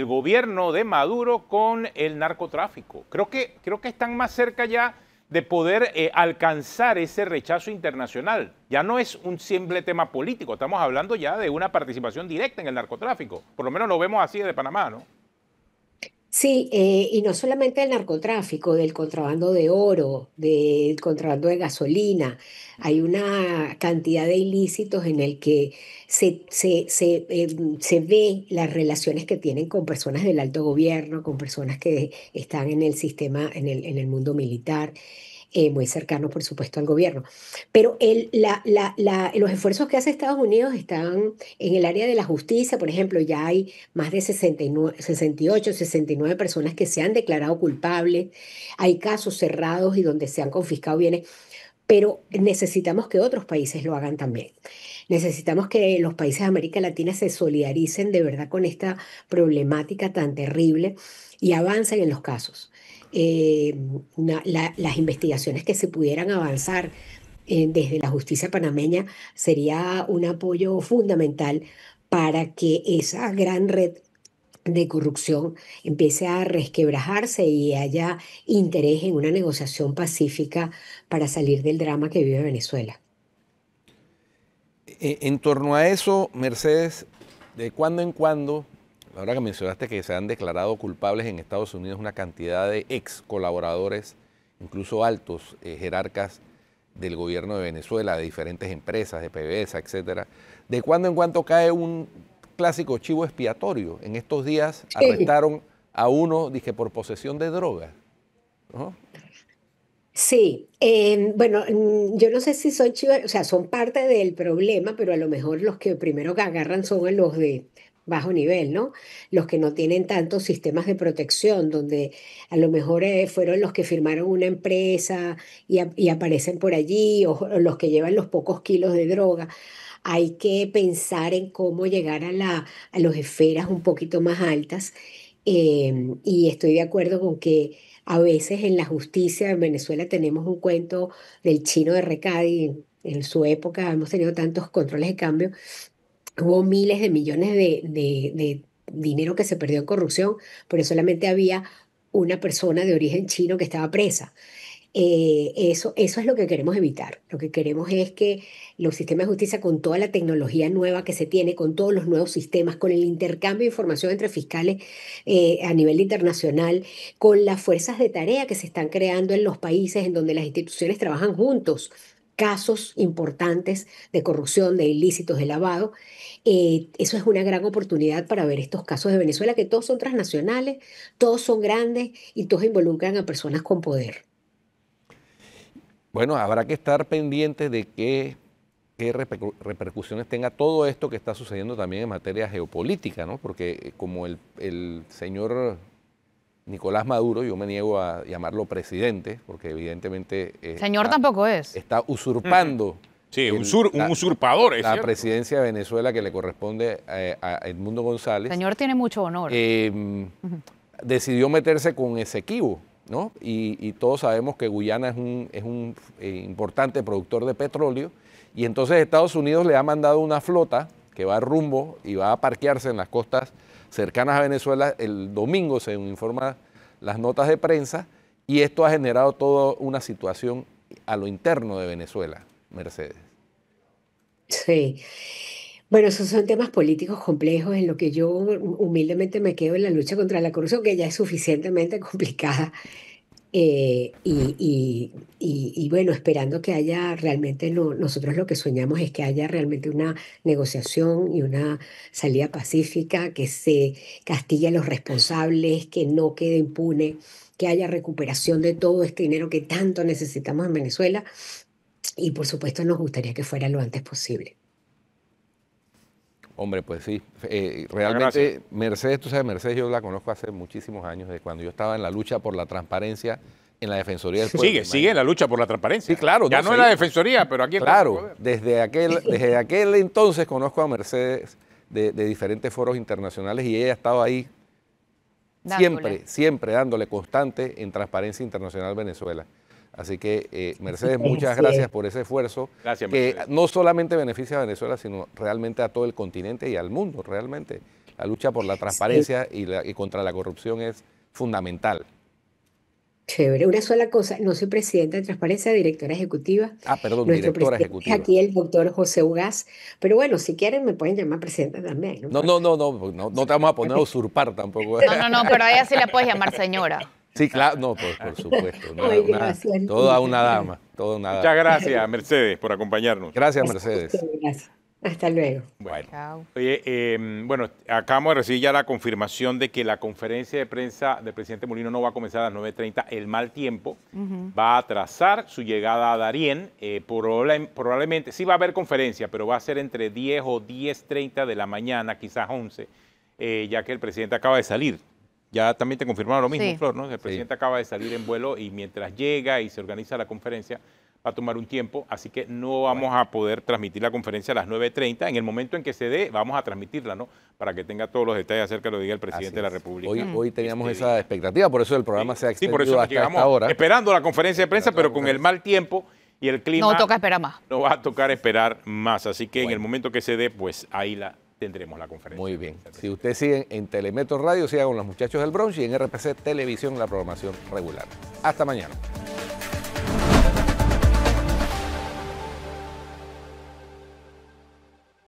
gobierno de Maduro con el narcotráfico. Creo que están más cerca ya de poder alcanzar ese rechazo internacional. Ya no es un simple tema político, estamos hablando ya de una participación directa en el narcotráfico. Por lo menos lo vemos así desde Panamá, ¿no? Sí, y no solamente del narcotráfico, del contrabando de oro, del contrabando de gasolina. Hay una cantidad de ilícitos en el que se ve las relaciones que tienen con personas del alto gobierno, con personas que están en el sistema, en el mundo militar, muy cercanos, por supuesto, al gobierno. Pero los esfuerzos que hace Estados Unidos están en el área de la justicia. Por ejemplo, ya hay más de 69, 68, 69 personas que se han declarado culpables. Hay casos cerrados y donde se han confiscado bienes, pero necesitamos que otros países lo hagan también. Necesitamos que los países de América Latina se solidaricen de verdad con esta problemática tan terrible y avancen en los casos. Eh, las investigaciones que se pudieran avanzar desde la justicia panameña sería un apoyo fundamental para que esa gran red de corrupción empiece a resquebrajarse y haya interés en una negociación pacífica para salir del drama que vive Venezuela. En torno a eso, Mercedes, de cuando en cuando, ahora que mencionaste que se han declarado culpables en Estados Unidos una cantidad de ex colaboradores, incluso altos jerarcas del gobierno de Venezuela, de diferentes empresas, de PDVSA, etcétera, de cuando en cuando cae un clásico chivo expiatorio. En estos días arrestaron a uno, dije, por posesión de drogas, ¿no? Sí, bueno, yo no sé si son chivas, o sea, son parte del problema, pero a lo mejor los que primero que agarran son a los de bajo nivel, ¿no? Los que no tienen tantos sistemas de protección, donde a lo mejor fueron los que firmaron una empresa y aparecen por allí, o los que llevan los pocos kilos de droga. Hay que pensar en cómo llegar a las esferas un poquito más altas, y estoy de acuerdo con que a veces en la justicia en Venezuela tenemos un cuento del chino de Recadi. En su época hemos tenido tantos controles de cambio. Hubo miles de millones de dinero que se perdió en corrupción, pero solamente había una persona de origen chino que estaba presa. Eso es lo que queremos evitar. Lo que queremos es que los sistemas de justicia, con toda la tecnología nueva que se tiene, con todos los nuevos sistemas, con el intercambio de información entre fiscales a nivel internacional, con las fuerzas de tarea que se están creando en los países en donde las instituciones trabajan juntos, casos importantes de corrupción, de ilícitos, de lavado. Eso es una gran oportunidad para ver estos casos de Venezuela, que todos son transnacionales, todos son grandes y todos involucran a personas con poder. Bueno, habrá que estar pendiente de qué repercusiones tenga todo esto que está sucediendo también en materia geopolítica, ¿no? Porque como el señor Nicolás Maduro, yo me niego a llamarlo presidente, porque evidentemente señor tampoco es. Está usurpando. Sí, un usurpador. Es la cierto. presidencia de Venezuela que le corresponde a Edmundo González. Señor tiene mucho honor. Decidió meterse con Esequibo, ¿no? Y todos sabemos que Guyana es un importante productor de petróleo, y entonces Estados Unidos le ha mandado una flota que va rumbo y va a parquearse en las costas cercanas a Venezuela. El domingo se informan las notas de prensa, y esto ha generado toda una situación a lo interno de Venezuela, Mercedes. Sí. Bueno, esos son temas políticos complejos en lo que yo humildemente me quedo en la lucha contra la corrupción, que ya es suficientemente complicada. Y bueno, esperando que haya realmente, nosotros lo que soñamos es que haya realmente una negociación y una salida pacífica, que se castigue a los responsables, que no quede impune, que haya recuperación de todo este dinero que tanto necesitamos en Venezuela, y por supuesto nos gustaría que fuera lo antes posible. Hombre, pues sí, realmente Mercedes, tú sabes, Mercedes yo la conozco hace muchísimos años, de cuando yo estaba en la lucha por la transparencia en la Defensoría del Pueblo. Sigue en la lucha por la transparencia. Sí, claro. Ya no en la Defensoría, pero aquí en claro, desde aquel entonces conozco a Mercedes de diferentes foros internacionales, y ella ha estado ahí siempre dándole constante en Transparencia Internacional Venezuela. Así que, Mercedes, muchas gracias por ese esfuerzo, gracias, que Mercedes, no solamente beneficia a Venezuela, sino realmente a todo el continente y al mundo. Realmente la lucha por la transparencia y contra la corrupción es fundamental. Chévere. Una sola cosa, no soy presidenta de Transparencia, directora ejecutiva. Perdón, Nuestro directora presidente ejecutiva. es aquí el doctor José Ugaz. Pero bueno, si quieren me pueden llamar presidenta también. No te vamos a poner a usurpar tampoco. No, pero a ella sí la puedes llamar señora. Sí, claro, no, por supuesto. Ay, gracias. Toda una dama. Muchas gracias, Mercedes, por acompañarnos. Gracias, Mercedes. Gracias. Hasta luego. Bueno, Chao. oye, bueno, acabamos de recibir ya la confirmación de que la conferencia de prensa del presidente Mulino no va a comenzar a las 9:30. El mal tiempo va a atrasar su llegada a Darién. Probablemente, sí va a haber conferencia, pero va a ser entre 10 o 10:30 de la mañana, quizás 11, ya que el presidente acaba de salir. Ya también te confirmaron lo mismo, Sí. Flor, ¿no? El presidente acaba de salir en vuelo y mientras llega y se organiza la conferencia, va a tomar un tiempo, así que no vamos a poder transmitir la conferencia a las 9:30. En el momento en que se dé, vamos a transmitirla, ¿no? Para que tenga todos los detalles acerca de lo que diga el presidente de la República. Hoy teníamos esa expectativa, por eso el programa se ha extendido por eso hasta llegamos esta hora. esperando la conferencia de prensa, pero con el mal tiempo y el clima. No toca esperar más. No va a tocar esperar más, así que en Bueno. el momento que se dé, pues ahí tendremos la conferencia. Muy bien. Si usted sigue en Telemetro Radio, siga con los muchachos del Bronx y en RPC Televisión la programación regular. Hasta mañana.